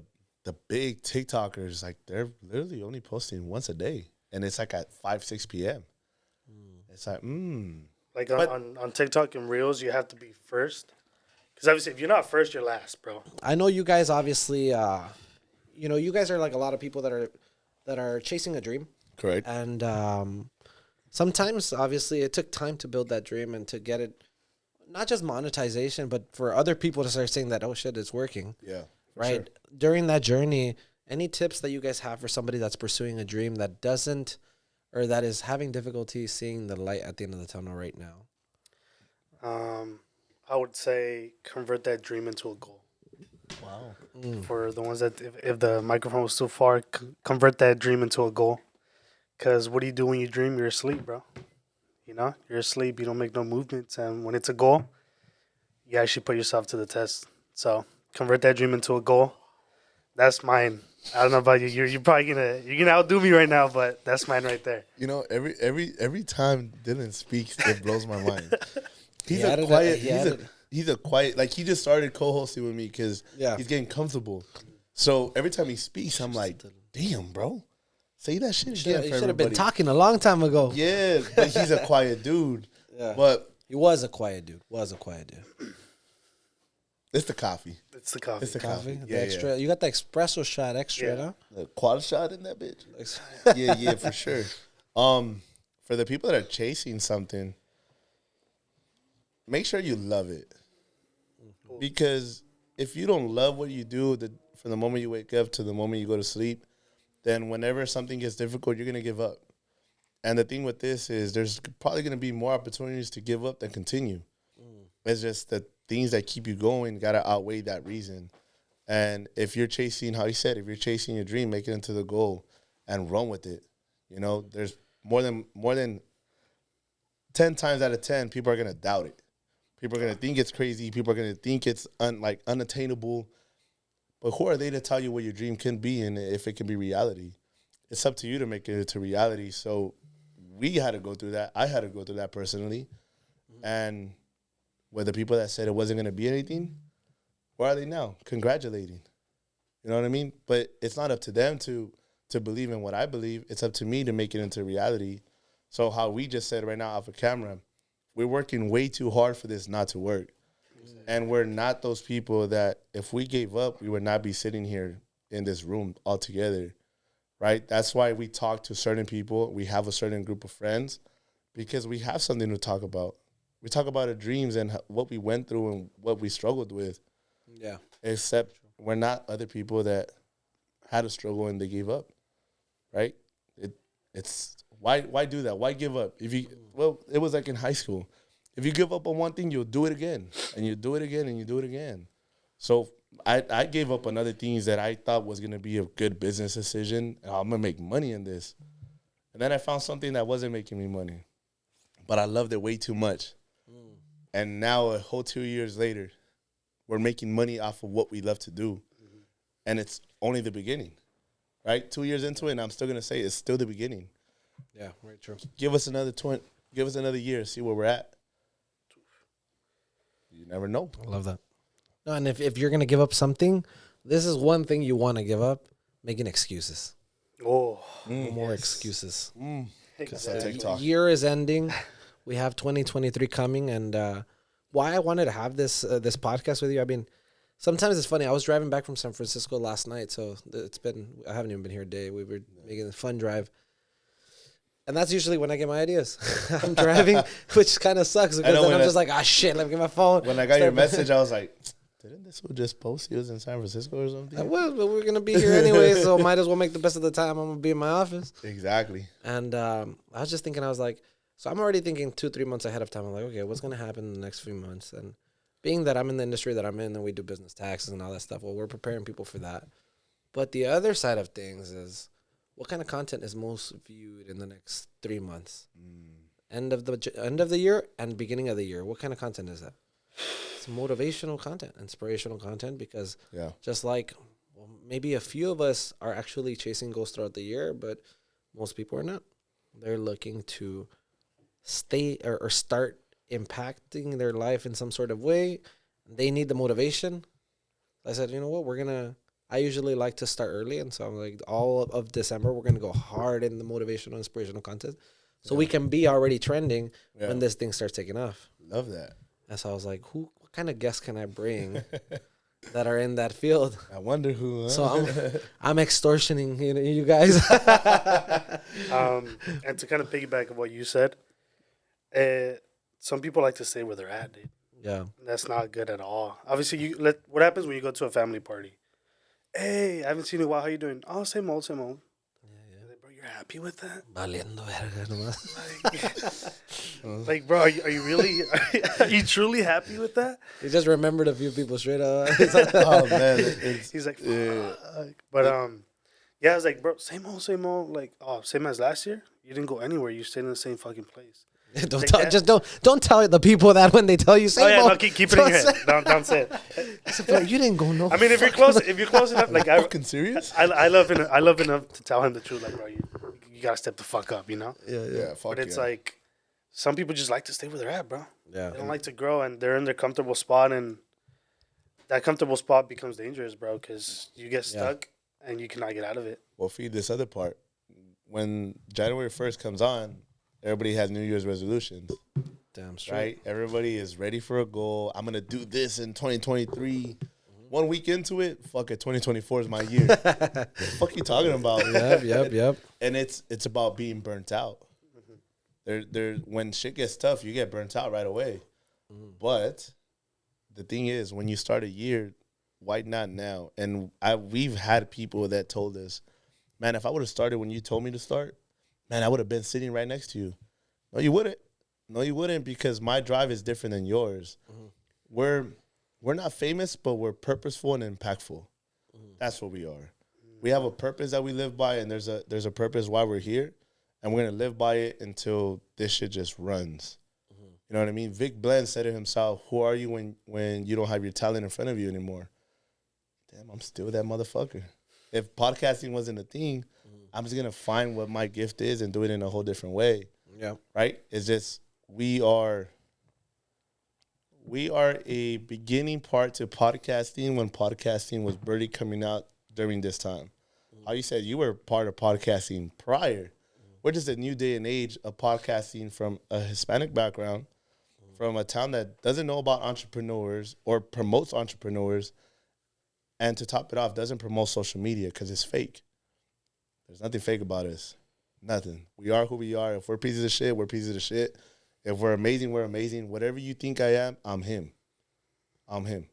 big TikTokers, like, they're literally only posting once a day. And it's like at 5, 6 p.m. It's like, Like on TikTok and Reels, you have to be first. Because obviously, if you're not first, you're last, bro. I know you guys obviously, you guys are like a lot of people that are chasing a dream. Correct. And sometimes, obviously, it took time to build that dream and to get it. Not just monetization, but for other people to start saying that, oh, shit, it's working. Yeah. Right? Sure. During that journey, any tips that you guys have for somebody that's pursuing a dream that doesn't or that is having difficulty seeing the light at the end of the tunnel right now? I would say convert that dream into a goal. Wow. For the ones that, if the microphone was too far, convert that dream into a goal. Because what do you do when you dream? You're asleep, bro. You're asleep. You don't make no movements. And when it's a goal, you actually put yourself to the test. So convert that dream into a goal. That's mine. I don't know about you. You're probably gonna outdo me right now, but that's mine right there. Every time Dylan speaks, it blows my mind. He's a quiet. Like, he just started co-hosting with me because he's getting comfortable. So every time he speaks, I'm like, damn, bro. Say that shit again. You should have been talking a long time ago. Yeah, but he's a quiet dude. Yeah. But he was a quiet dude. It's the coffee. It's the coffee. It's the coffee. The extra. You got the espresso shot extra, huh? The quad shot in that bitch. yeah, for sure. For the people that are chasing something, make sure you love it. Because if you don't love what you do, from the moment you wake up to the moment you go to sleep, then whenever something gets difficult, you're going to give up. And the thing with this is there's probably going to be more opportunities to give up than continue. It's just the things that keep you going got to outweigh that reason. And if you're chasing, how you said, if you're chasing your dream, make it into the goal and run with it. There's more than 10 times out of 10, people are going to doubt it. People are going to think it's crazy. People are going to think it's unattainable. But who are they to tell you what your dream can be and if it can be reality? It's up to you to make it into reality. So we had to go through that. I had to go through that personally. And with the people that said it wasn't going to be anything, where are they now? Congratulating. You know what I mean? But it's not up to them to believe in what I believe. It's up to me to make it into reality. So how we just said right now off of camera, we're working way too hard for this not to work. Exactly. And we're not those people that if we gave up, we would not be sitting here in this room all together, right? That's why we talk to certain people. We have a certain group of friends because we have something to talk about. We talk about our dreams and what we went through and what we struggled with. Yeah. Except we're not other people that had a struggle and they gave up, right? It's why do that? Why give up? It was like in high school. If you give up on one thing, you'll do it again, and you do it again, and you do it again. So I gave up on other things that I thought was gonna be a good business decision. And I'm gonna make money in this, and then I found something that wasn't making me money, but I loved it way too much. And now a whole 2 years later, we're making money off of what we love to do, and it's only the beginning, right? 2 years into it, and I'm still gonna say it's still the beginning. Yeah, very true. Give us another year, see where we're at. You never know. I love that. No, and if you're gonna give up something, this is one thing you want to give up: making excuses. Oh, No more excuses. Because TikTok. Year is ending. We have 2023 coming, and why I wanted to have this podcast with you. I mean, sometimes it's funny. I was driving back from San Francisco last night, so I haven't even been here a day. We were making a fun drive. And that's usually when I get my ideas. I'm driving, which kind of sucks because then I'm just like, shit, let me get my phone. When I got your message, I was like, didn't this one just post he was in San Francisco or something? I was, but we're going to be here anyway, so might as well make the best of the time. I'm going to be in my office. Exactly. And I was just thinking, I was like, so I'm already thinking 2-3 months ahead of time. I'm like, okay, what's going to happen in the next few months? And being that I'm in the industry that I'm in and we do business taxes and all that stuff, well, we're preparing people for that. But the other side of things is, what kind of content is most viewed in the next 3 months? End of the year and beginning of the year. What kind of content is that? It's motivational content, inspirational content, because just like maybe a few of us are actually chasing goals throughout the year, but most people are not. They're looking to stay or start impacting their life in some sort of way. They need the motivation. I said, you know what, I usually like to start early, and so I'm like, all of December, we're going to go hard in the motivational, inspirational content, so we can be already trending when this thing starts taking off. Love that. And so I was like, what kind of guests can I bring that are in that field? I wonder who. Huh? So I'm extortioning you guys. And to kind of piggyback on what you said, some people like to stay where they're at, dude. Yeah. That's not good at all. Obviously, what happens when you go to a family party? Hey, I haven't seen you in a while. How you doing? Oh, same old, same old. Yeah. Like, bro, you're happy with that? Valiendo verga nomás. Like, bro, are you really? Are you truly happy with that? He just remembered a few people straight up. Oh man, he's like, fuck. But I was like, bro, same old. Like, same as last year. You didn't go anywhere. You stayed in the same fucking place. Don't tell the people that when they tell you. No, keep it in your head. Don't say it. You didn't go no. I mean, if you're close enough, like I'm fucking serious. I love enough to tell him the truth. Like, bro, you gotta step the fuck up, you know. Yeah. But it's like some people just like to stay where they're at, bro. Yeah. They don't like to grow, and they're in their comfortable spot, and that comfortable spot becomes dangerous, bro, because you get stuck and you cannot get out of it. Well, feed this other part. When January 1st comes on, everybody has New Year's resolutions. Damn straight. Right? Everybody is ready for a goal. I'm going to do this in 2023. 1 week into it, fuck it, 2024 is my year. What the fuck you talking about? Yep. And it's about being burnt out. When shit gets tough, you get burnt out right away. But the thing is, when you start a year, why not now? And we've had people that told us, man, if I would have started when you told me to start, man, I would have been sitting right next to you. No, you wouldn't, because my drive is different than yours. We're not famous, but we're purposeful and impactful. That's what we are. We have a purpose that we live by, and there's a purpose why we're here, and we're gonna live by it until this shit just runs. You know what I mean? Vic Glenn said it himself. Who are you when you don't have your talent in front of you anymore? Damn, I'm still that motherfucker. If podcasting wasn't a thing, I'm just going to find what my gift is and do it in a whole different way. Yeah. Right? It's just we are a beginning part to podcasting when podcasting was barely coming out during this time. How you said you were part of podcasting prior. We're just a new day and age of podcasting from a Hispanic background, from a town that doesn't know about entrepreneurs or promotes entrepreneurs, and to top it off, doesn't promote social media because it's fake. There's nothing fake about us. Nothing. We are who we are. If we're pieces of shit, we're pieces of shit. If we're amazing, we're amazing. Whatever you think I am, I'm him. I'm him.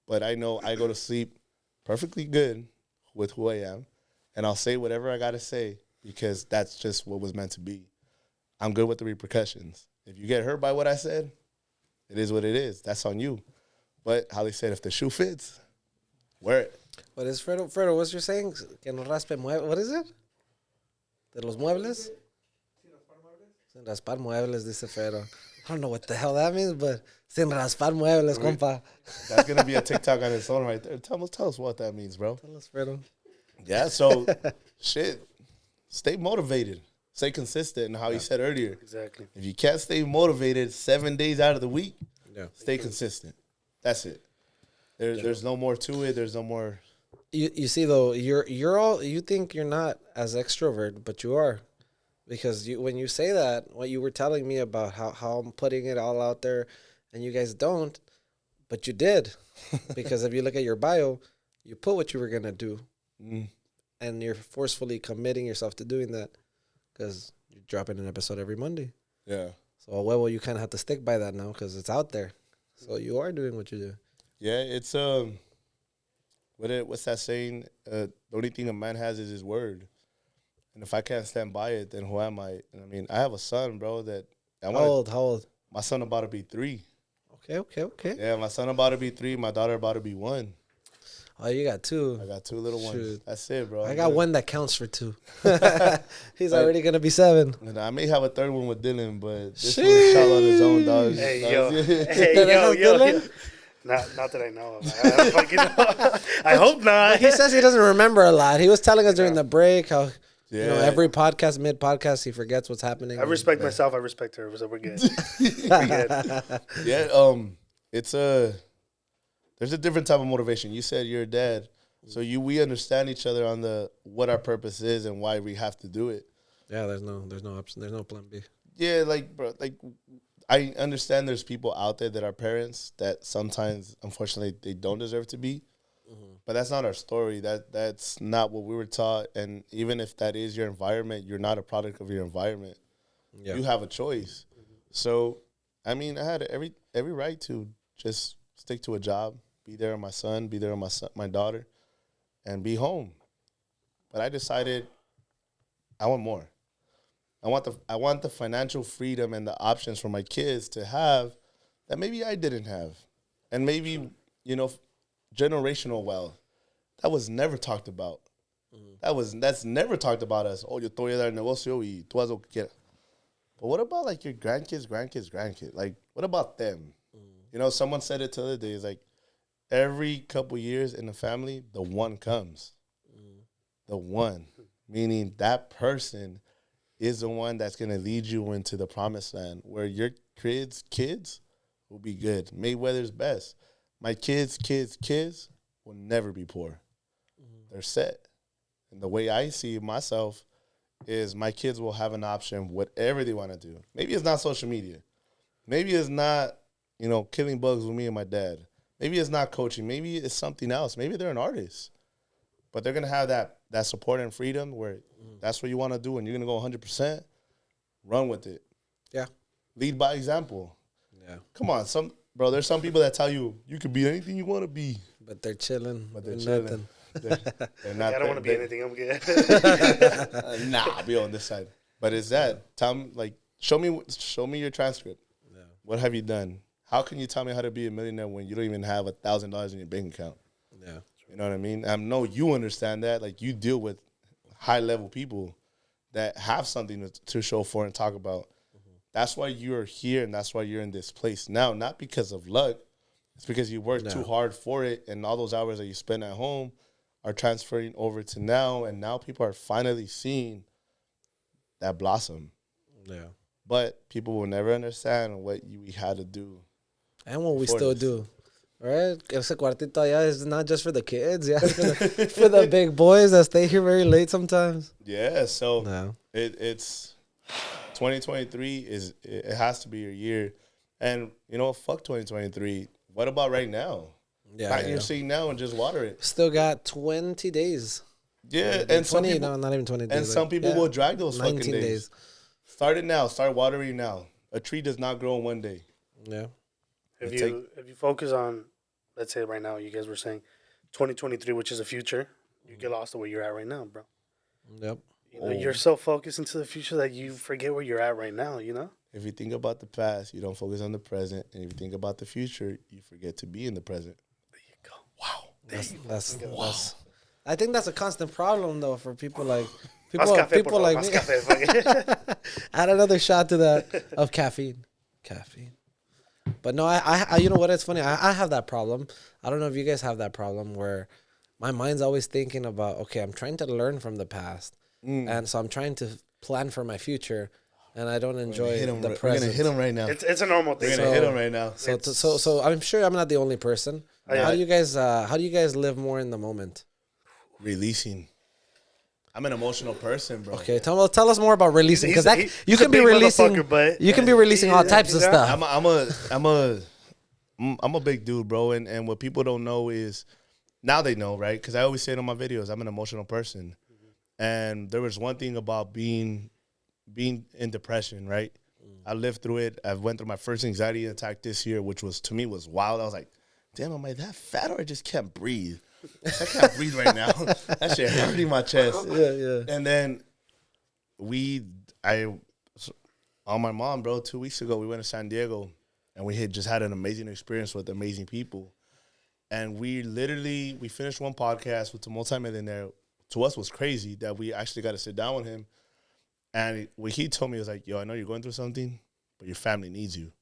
But I know I go to sleep perfectly good with who I am, and I'll say whatever I got to say because that's just what was meant to be. I'm good with the repercussions. If you get hurt by what I said, it is what it is. That's on you. But how they said, if the shoe fits, wear it. What is Fredo? Fredo, what's your saying? Que no raspe muebles. What is it? De los muebles? Sin raspar muebles, dice Fredo. I don't know what the hell that means, but sin raspar muebles, compa. That's going to be a TikTok on its own right there. Tell us what that means, bro. Tell us, Fredo. Yeah, so, shit, stay motivated. Stay consistent, and how you said earlier. Exactly. If you can't stay motivated 7 days out of the week, stay consistent. That's it. There's no more to it. There's no more. You see though, you think you're not as extrovert, but you are, because when you say that, what you were telling me about how I'm putting it all out there, and you guys don't, but you did, because if you look at your bio, you put what you were gonna do, and you're forcefully committing yourself to doing that, because you're dropping an episode every Monday. Yeah. So well, you kind of have to stick by that now because it's out there. So you are doing what you do. Yeah, it's what's that saying? The only thing a man has is his word, and if I can't stand by it, then who am I? And I mean, I have a son, bro. How old? My son about to be 3. Okay. Yeah, my son about to be 3. My daughter about to be 1. Oh, you got 2. I got 2 little ones. Shoot. That's it, bro. I got one that counts for 2. He's already gonna be 7. And I may have a 3rd one with Dylan, but this one's shot on his own, dog. Hey, yo. Not that I know of. I don't fucking know. I hope not. He says he doesn't remember a lot. He was telling us during the break how every podcast, mid-podcast, he forgets what's happening. I respect myself. I respect her. So we're good. We're good. Yeah, there's a different type of motivation. You said you're a dad, so we understand each other on what our purpose is and why we have to do it. Yeah, there's no option. There's no plan B. Yeah, bro, I understand there's people out there that are parents that sometimes, unfortunately, they don't deserve to be. But that's not our story. That's not what we were taught. And even if that is your environment, you're not a product of your environment. Yeah. You have a choice. So, I mean, I had every right to just stick to a job, be there with my son, be there with my daughter, and be home. But I decided I want more. I want the financial freedom and the options for my kids to have that maybe I didn't have. And maybe, generational wealth. That was never talked about. That's never talked about us. Oh, yo te voy a dar negocio y tú haz lo que quieras. But what about your grandkids? What about them? Someone said it the other day. It's like every couple years in the family, the one comes. The one, meaning that person is the one that's going to lead you into the promised land where your kids will be good. Mayweather's best. My kids will never be poor. They're set. And the way I see myself is my kids will have an option, whatever they want to do. Maybe it's not social media. Maybe it's not, killing bugs with me and my dad. Maybe it's not coaching. Maybe it's something else. Maybe they're an artist. But they're going to have that support and freedom where that's what you want to do and you're going to go 100%. Run with it. Yeah. Lead by example. Yeah. Come on. There's some people that tell you could be anything you want to be. But they're chilling. But they're chilling. They're not, I don't want to be anything. I'm good. Nah, I'll be on this side. But it's that. Tell me, show me your transcript. Yeah. What have you done? How can you tell me how to be a millionaire when you don't even have $1,000 in your bank account? Yeah. You know what I mean? I know you understand that. You deal with high-level people that have something to show for and talk about. That's why you're here, and that's why you're in this place now. Not because of luck. It's because you worked too hard for it, and all those hours that you spend at home are transferring over to now, and now people are finally seeing that blossom. Yeah. But people will never understand what we had to do. And what we still do. Right? Ese cuartito allá is not just for the kids, yeah. For the big boys that stay here very late sometimes. Yeah, so it's 2023 it has to be your year. And you know, fuck 2023. What about right now? Yeah. Plant your seed now and just water it. Still got 20 days. Yeah, and 20, some people, no, not even 20 days. And some people will drag those fucking days. Start it now. Start watering now. A tree does not grow in one day. Yeah. If you focus on, let's say right now, you guys were saying 2023, which is the future, you get lost to where you're at right now, bro. Yep. You know, you're so focused into the future that you forget where you're at right now, you know? If you think about the past, you don't focus on the present. And if you think about the future, you forget to be in the present. There you go. Wow. That's I think that's a constant problem, though, for people like people like me. Add another shot to that of caffeine. But no, I you know what? It's funny. I have that problem. I don't know if you guys have that problem where my mind's always thinking about, okay, I'm trying to learn from the past. And so I'm trying to plan for my future. And I don't enjoy the present. We're going to hit him right now. It's a normal thing. We're going to hit him right now. So I'm sure I'm not the only person. How do you guys live more in the moment? Releasing. I'm an emotional person, bro. Okay, tell us more about releasing, because you can be releasing all types of stuff. I'm a big dude, bro, and what people don't know is, now they know, right? Because I always say it on my videos, I'm an emotional person, and there was one thing about being in depression, right? I lived through it. I went through my first anxiety attack this year, which was, to me, was wild. I was like, damn, am I that fat or I just can't breathe? I can't breathe right now. That shit hurting my chest. Yeah. And then on my mom, bro, 2 weeks ago, we went to San Diego, and we had just had an amazing experience with amazing people. And we finished one podcast with the multimillionaire. To us, was crazy that we actually got to sit down with him. And what he told me was like, yo, I know you're going through something, but your family needs you.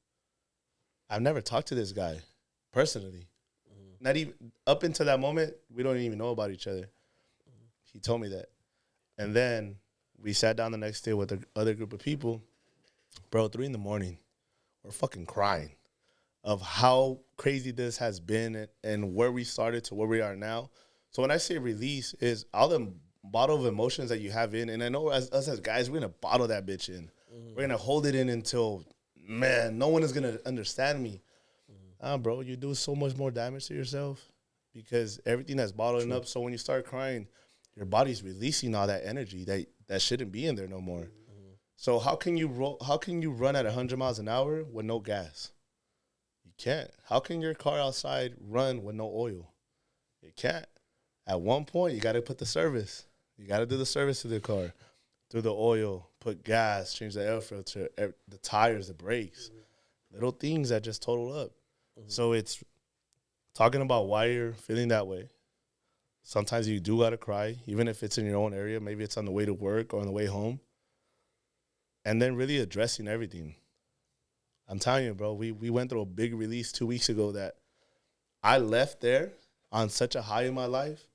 I've never talked to this guy personally. Not even up until that moment, we don't even know about each other. He told me that. And then we sat down the next day with the other group of people. Bro, 3 a.m, we're fucking crying of how crazy this has been and where we started to where we are now. So when I say release, is all the bottle of emotions that you have in, and I know us as guys, we're going to bottle that bitch in. We're going to hold it in until, man, no one is going to understand me. Bro, you do so much more damage to yourself because everything that's bottling up. So when you start crying, your body's releasing all that energy that shouldn't be in there no more. So how can you run at 100 miles an hour with no gas? You can't. How can your car outside run with no oil? You can't. At one point, you got to put the service. You got to do the service to the car, do the oil, put gas, change the air filter, the tires, the brakes, little things that just total up. So it's talking about why you're feeling that way. Sometimes you do got to cry, even if it's in your own area. Maybe it's on the way to work or on the way home. And then really addressing everything. I'm telling you, bro, we went through a big release 2 weeks ago that I left there on such a high in my life.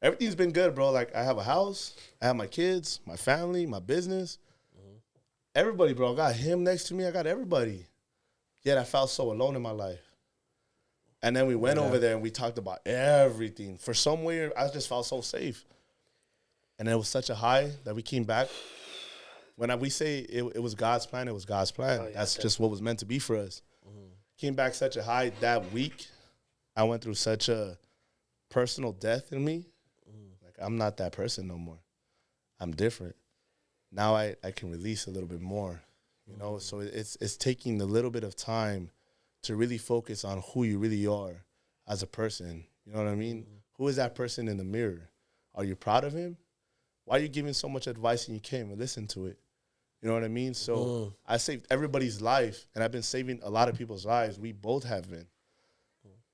Everything's been good, bro. Like, I have a house. I have my kids, my family, my business. Everybody, bro. I got him next to me. I got everybody. Yet I felt so alone in my life. And then we went over there and we talked about everything. For some way, I just felt so safe. And it was such a high that we came back. When we say it was God's plan, it was God's plan. That's just what was meant to be for us. Came back such a high that week. I went through such a personal death in me. Like, I'm not that person no more. I'm different. Now I can release a little bit more. You know, so it's taking a little bit of time to really focus on who you really are as a person. You know what I mean? Who is that person in the mirror? Are you proud of him? Why are you giving so much advice and you can't even listen to it? You know what I mean? So I saved everybody's life, and I've been saving a lot of people's lives. We both have been.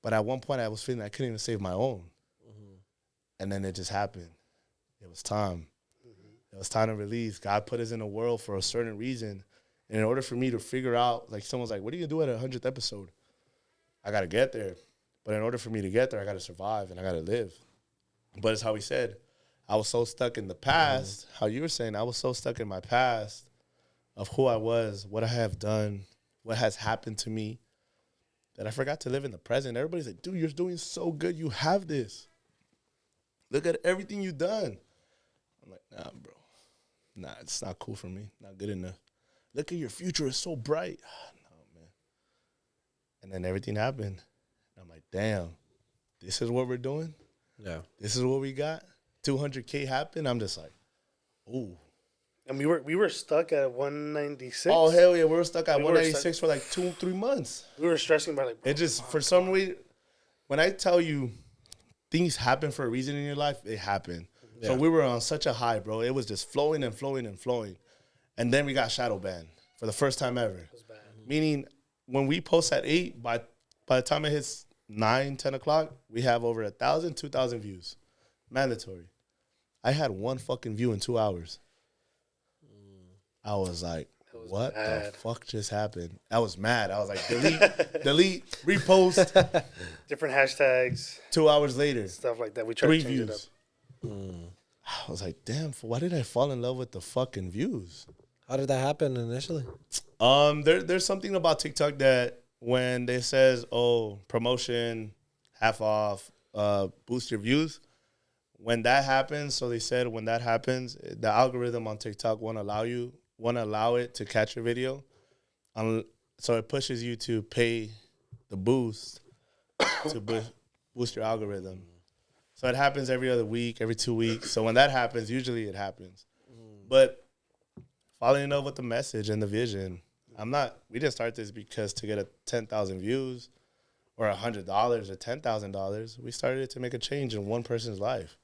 But at one point, I was feeling I couldn't even save my own. And then it just happened. It was time. It was time to release. God put us in the world for a certain reason. And in order for me to figure out, like someone's like, what are you going to do at 100th episode? I got to get there. But in order for me to get there, I got to survive and I got to live. But it's how he said, I was so stuck in the past, how you were saying, I was so stuck in my past of who I was, what I have done, what has happened to me, that I forgot to live in the present. Everybody's like, dude, you're doing so good. You have this. Look at everything you've done. I'm like, nah, bro. Nah, it's not cool for me. Not good enough. Look at your future. It's so bright. No, man. And then everything happened. I'm like, damn, this is what we're doing? Yeah. This is what we got? 200K happened? I'm just like, ooh. And we were stuck at 196. Oh, hell yeah. We were stuck at 196 for like 2-3 months. We were stressing about like, it just, for some reason, when I tell you things happen for a reason in your life, it happened. Yeah. So we were on such a high, bro. It was just flowing and flowing and flowing. And then we got shadow banned for the first time ever. It was bad. Meaning, when we post at 8, by the time it hits 9, 10 o'clock, we have over 1,000, 2,000 views. Mandatory. I had 1 fucking view in 2 hours. I was like, what the fuck just happened? I was mad. I was like, delete, repost. Different hashtags. 2 hours later. Stuff like that. We tried to change views. It up. I was like, damn, why did I fall in love with the fucking views? How did that happen initially? There's something about TikTok that when they says, oh, promotion, half off, boost your views, when that happens, so they said when that happens, the algorithm on TikTok won't allow it to catch your video. So it pushes you to pay the boost to boost your algorithm. So it happens every other week, every 2 weeks. So when that happens, usually it happens. But falling in love with the message and the vision, we didn't start this because to get 10,000 views or $100 or $10,000. We started it to make a change in one person's life.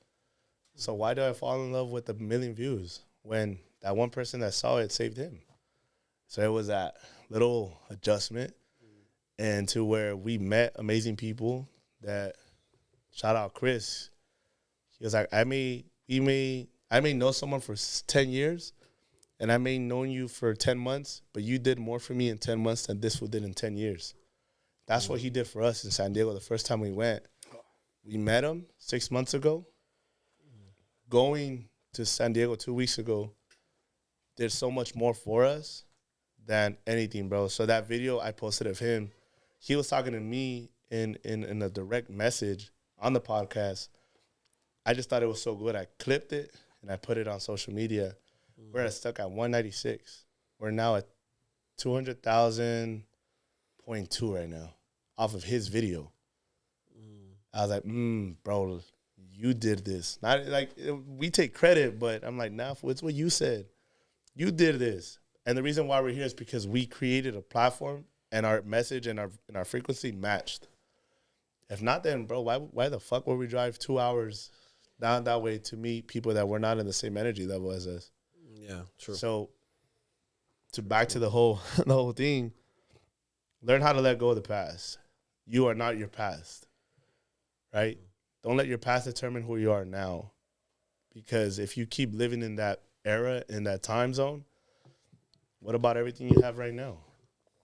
So why do I fall in love with 1 million views when that one person that saw it saved him? So it was that little adjustment, and to where we met amazing people that, shout out Chris. He was like, I may know someone for 10 years, and I may known you for 10 months, but you did more for me in 10 months than this one did in 10 years. That's what he did for us in San Diego the first time we went. We met him 6 months ago. Going to San Diego 2 weeks ago did so much more for us than anything, bro. So that video I posted of him, he was talking to me in a direct message on the podcast. I just thought it was so good. I clipped it and I put it on social media. We're stuck at 196. We're now at 200,000.2 right now off of his video. I was like, bro, you did this. Not like we take credit, but I'm like, nah, it's what you said. You did this. And the reason why we're here is because we created a platform and our message and our frequency matched. If not, then, bro, why the fuck would we drive 2 hours down that way to meet people that were not in the same energy level as us? Yeah, true. So, back to the whole thing, learn how to let go of the past. You are not your past, right? Don't let your past determine who you are now. Because if you keep living in that era, in that time zone, what about everything you have right now?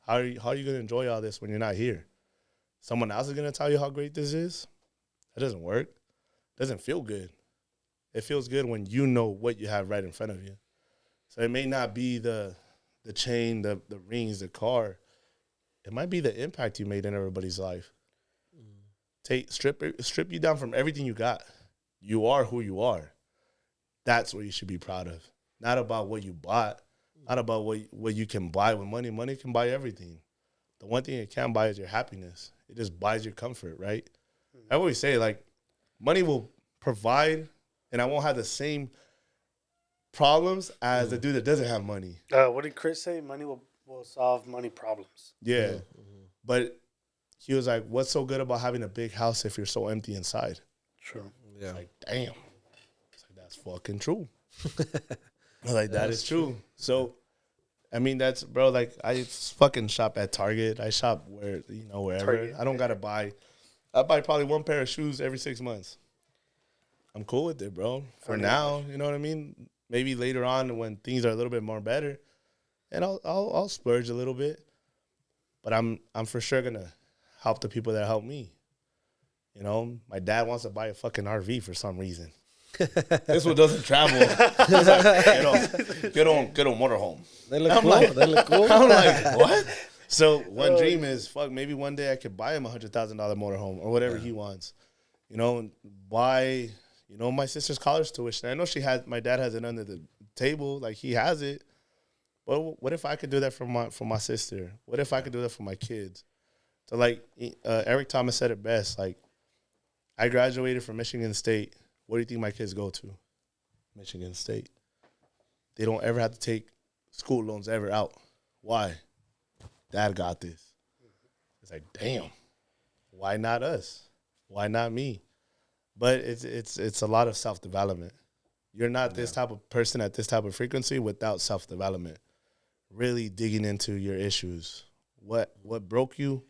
How are you going to enjoy all this when you're not here? Someone else is going to tell you how great this is? That doesn't work. It doesn't feel good. It feels good when you know what you have right in front of you. So it may not be the chain, the rings, the car. It might be the impact you made in everybody's life. Strip you down from everything you got. You are who you are. That's what you should be proud of. Not about what you bought. Not about what you can buy with money. Money can buy everything. The one thing it can't buy is your happiness. It just buys your comfort, right? I always say, like, money will provide, and I won't have the same problems as the dude that doesn't have money. What did Chris say? Money will solve money problems. Yeah. But he was like, what's so good about having a big house if you're so empty inside? True. Yeah. Like, damn. It's like, that's fucking true. I was like, that is true. So, I mean, that's, bro, like, I fucking shop at Target. I shop wherever. Target. I don't got to buy. I buy probably one pair of shoes every 6 months. I'm cool with it, bro. For now, you know what I mean? Maybe later on when things are a little bit more better, and I'll splurge a little bit, but I'm for sure gonna help the people that help me. You know, my dad wants to buy a fucking RV for some reason. This one doesn't travel. He's like, get on motorhome. They look cool. They look cool. I'm like, what? So one dream is, fuck, maybe one day I could buy him $100,000 motorhome or whatever he wants. You know, buy, you know, my sister's college tuition. I know my dad has it under the table, like he has it. But what if I could do that for my sister? What if I could do that for my kids? So like Eric Thomas said it best. Like, I graduated from Michigan State. What do you think my kids go to? Michigan State. They don't ever have to take school loans ever out. Why? Dad got this. It's like, damn, why not us? Why not me? But it's a lot of self-development. You're not this type of person at this type of frequency without self-development. Really digging into your issues. What broke you?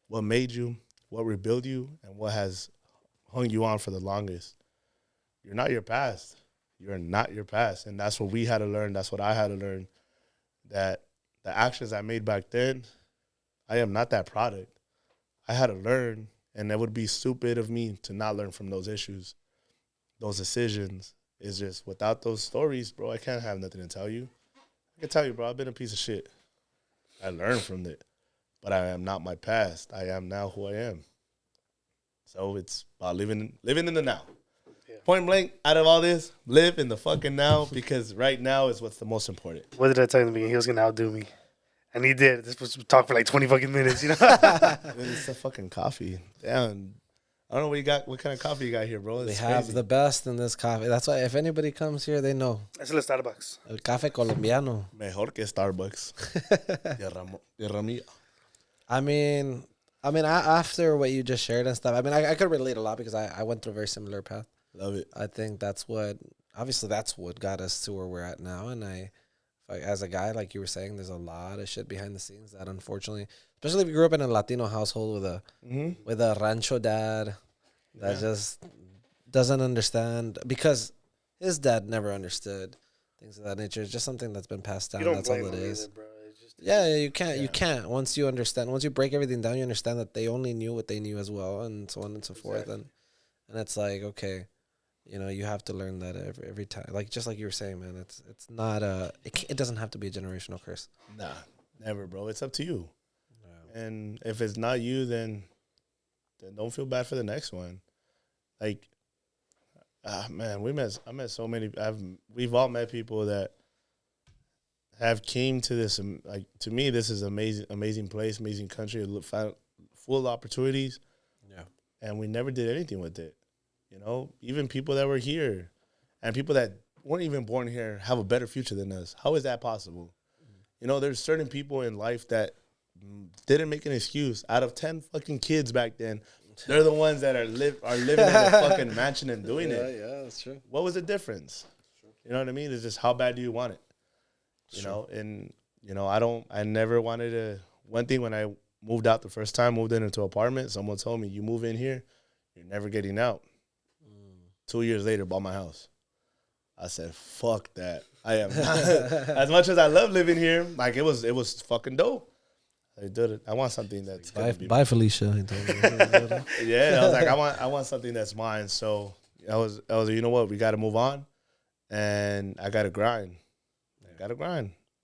What made you? What rebuilt you? And what has hung you on for the longest? You're not your past. You're not your past. And that's what we had to learn. That's what I had to learn. That the actions I made back then, I am not that product. I had to learn, and it would be stupid of me to not learn from those issues, those decisions. It's just without those stories, bro, I can't have nothing to tell you. I can tell you, bro, I've been a piece of shit. I learned from it, but I am not my past. I am now who I am. So it's about living in the now. Point blank, out of all this, live in the fucking now, because right now is what's the most important. What did I tell you in the beginning? He was going to outdo me. And he did. This was talk for like 20 fucking minutes, you know? It's the fucking coffee. Damn. I don't know what you got. What kind of coffee you got here, bro? We have the best in this coffee. That's why if anybody comes here, they know. Es el Starbucks. El café colombiano. Mejor que Starbucks. Tierra mía. I mean, after what you just shared and stuff, I mean, I could relate a lot because I went through a very similar path. Love it. I think that's what got us to where we're at now. And as a guy, like you were saying, there's a lot of shit behind the scenes that unfortunately, especially if you grew up in a Latino household with a rancho dad that just doesn't understand, because his dad never understood things of that nature. It's just something that's been passed down. That's all it is. Either, bro. You can't. Once you understand, once you break everything down, you understand that they only knew what they knew as well, and so on and so forth. And it's like, okay, you know, you have to learn that every time. Like, just like you were saying, man, it's not it doesn't have to be a generational curse. Nah, never, bro. It's up to you. Yeah. And if it's not you, then don't feel bad for the next one. Like, man, I met so many. We've all met people that have came to this. Like, to me, this is amazing place, amazing country, full of opportunities. Yeah, and we never did anything with it. You know, even people that were here and people that weren't even born here have a better future than us. How is that possible? You know, there's certain people in life that didn't make an excuse. Out of 10 fucking kids back then, they're the ones that are living in a fucking mansion and doing it. Yeah, that's true. What was the difference? You know what I mean? It's just how bad do you want it? You know, and, you know, I never wanted to. One thing, when I moved out the first time, moved into an apartment, someone told me, you move in here, you're never getting out. 2 years later, bought my house. I said, fuck that. I am not. As much as I love living here, like, it was fucking dope. I did it. I want something that's bye Felicia. Yeah, I was like, I want something that's mine. So I was like, you know what? We got to move on, and I got to grind.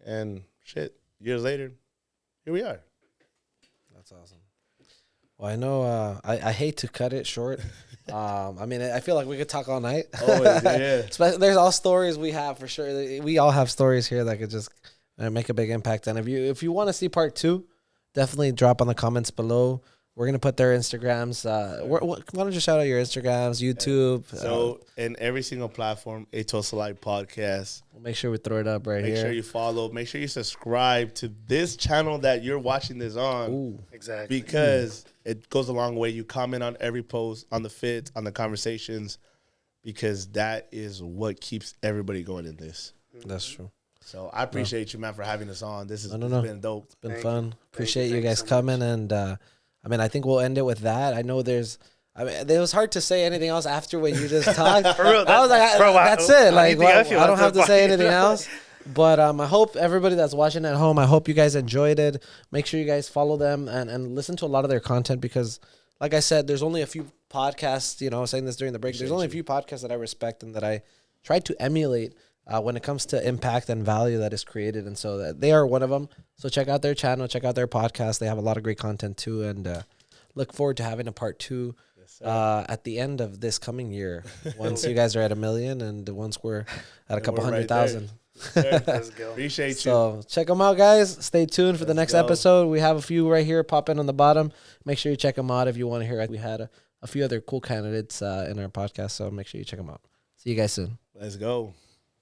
And shit, years later, here we are. That's awesome. Well, I know I hate to cut it short. I mean, I feel like we could talk all night. Always, yeah. There's all stories we have for sure. We all have stories here that could just make a big impact. And if you want to see part 2, definitely drop on the comments below. We're gonna put their Instagrams. Why don't you shout out your Instagrams, YouTube? So in every single platform, A Toast Life Podcast. We'll make sure we throw it up here. Make sure you follow. Make sure you subscribe to this channel that you're watching this on. Ooh. Exactly. Because it goes a long way. You comment on every post, on the fits, on the conversations, because that is what keeps everybody going in this. That's true. So I appreciate you, man, for having us on. This has been dope. It's been fun. Appreciate you guys coming. And I mean, I think we'll end it with that. I know it was hard to say anything else after what you just talked. For real, I was like, that's it. Like, I don't have to say anything else. But I hope everybody that's watching at home, I hope you guys enjoyed it. Make sure you guys follow them and listen to a lot of their content because, like I said, there's only a few podcasts, you know, I was saying this during the break. There's only a few podcasts that I respect and that I try to emulate when it comes to impact and value that is created. And so that they are one of them. So check out their channel, check out their podcast. They have a lot of great content too. And look forward to having a part 2 at the end of this coming year. Once you guys are at 1 million and once we're at a couple 100,000. Let's go. Appreciate you. So check them out, guys. Stay tuned for the next episode. We have a few right here popping on the bottom. Make sure you check them out if you want to hear it. We had a few other cool candidates in our podcast, so make sure you check them out. See you guys soon. Let's go.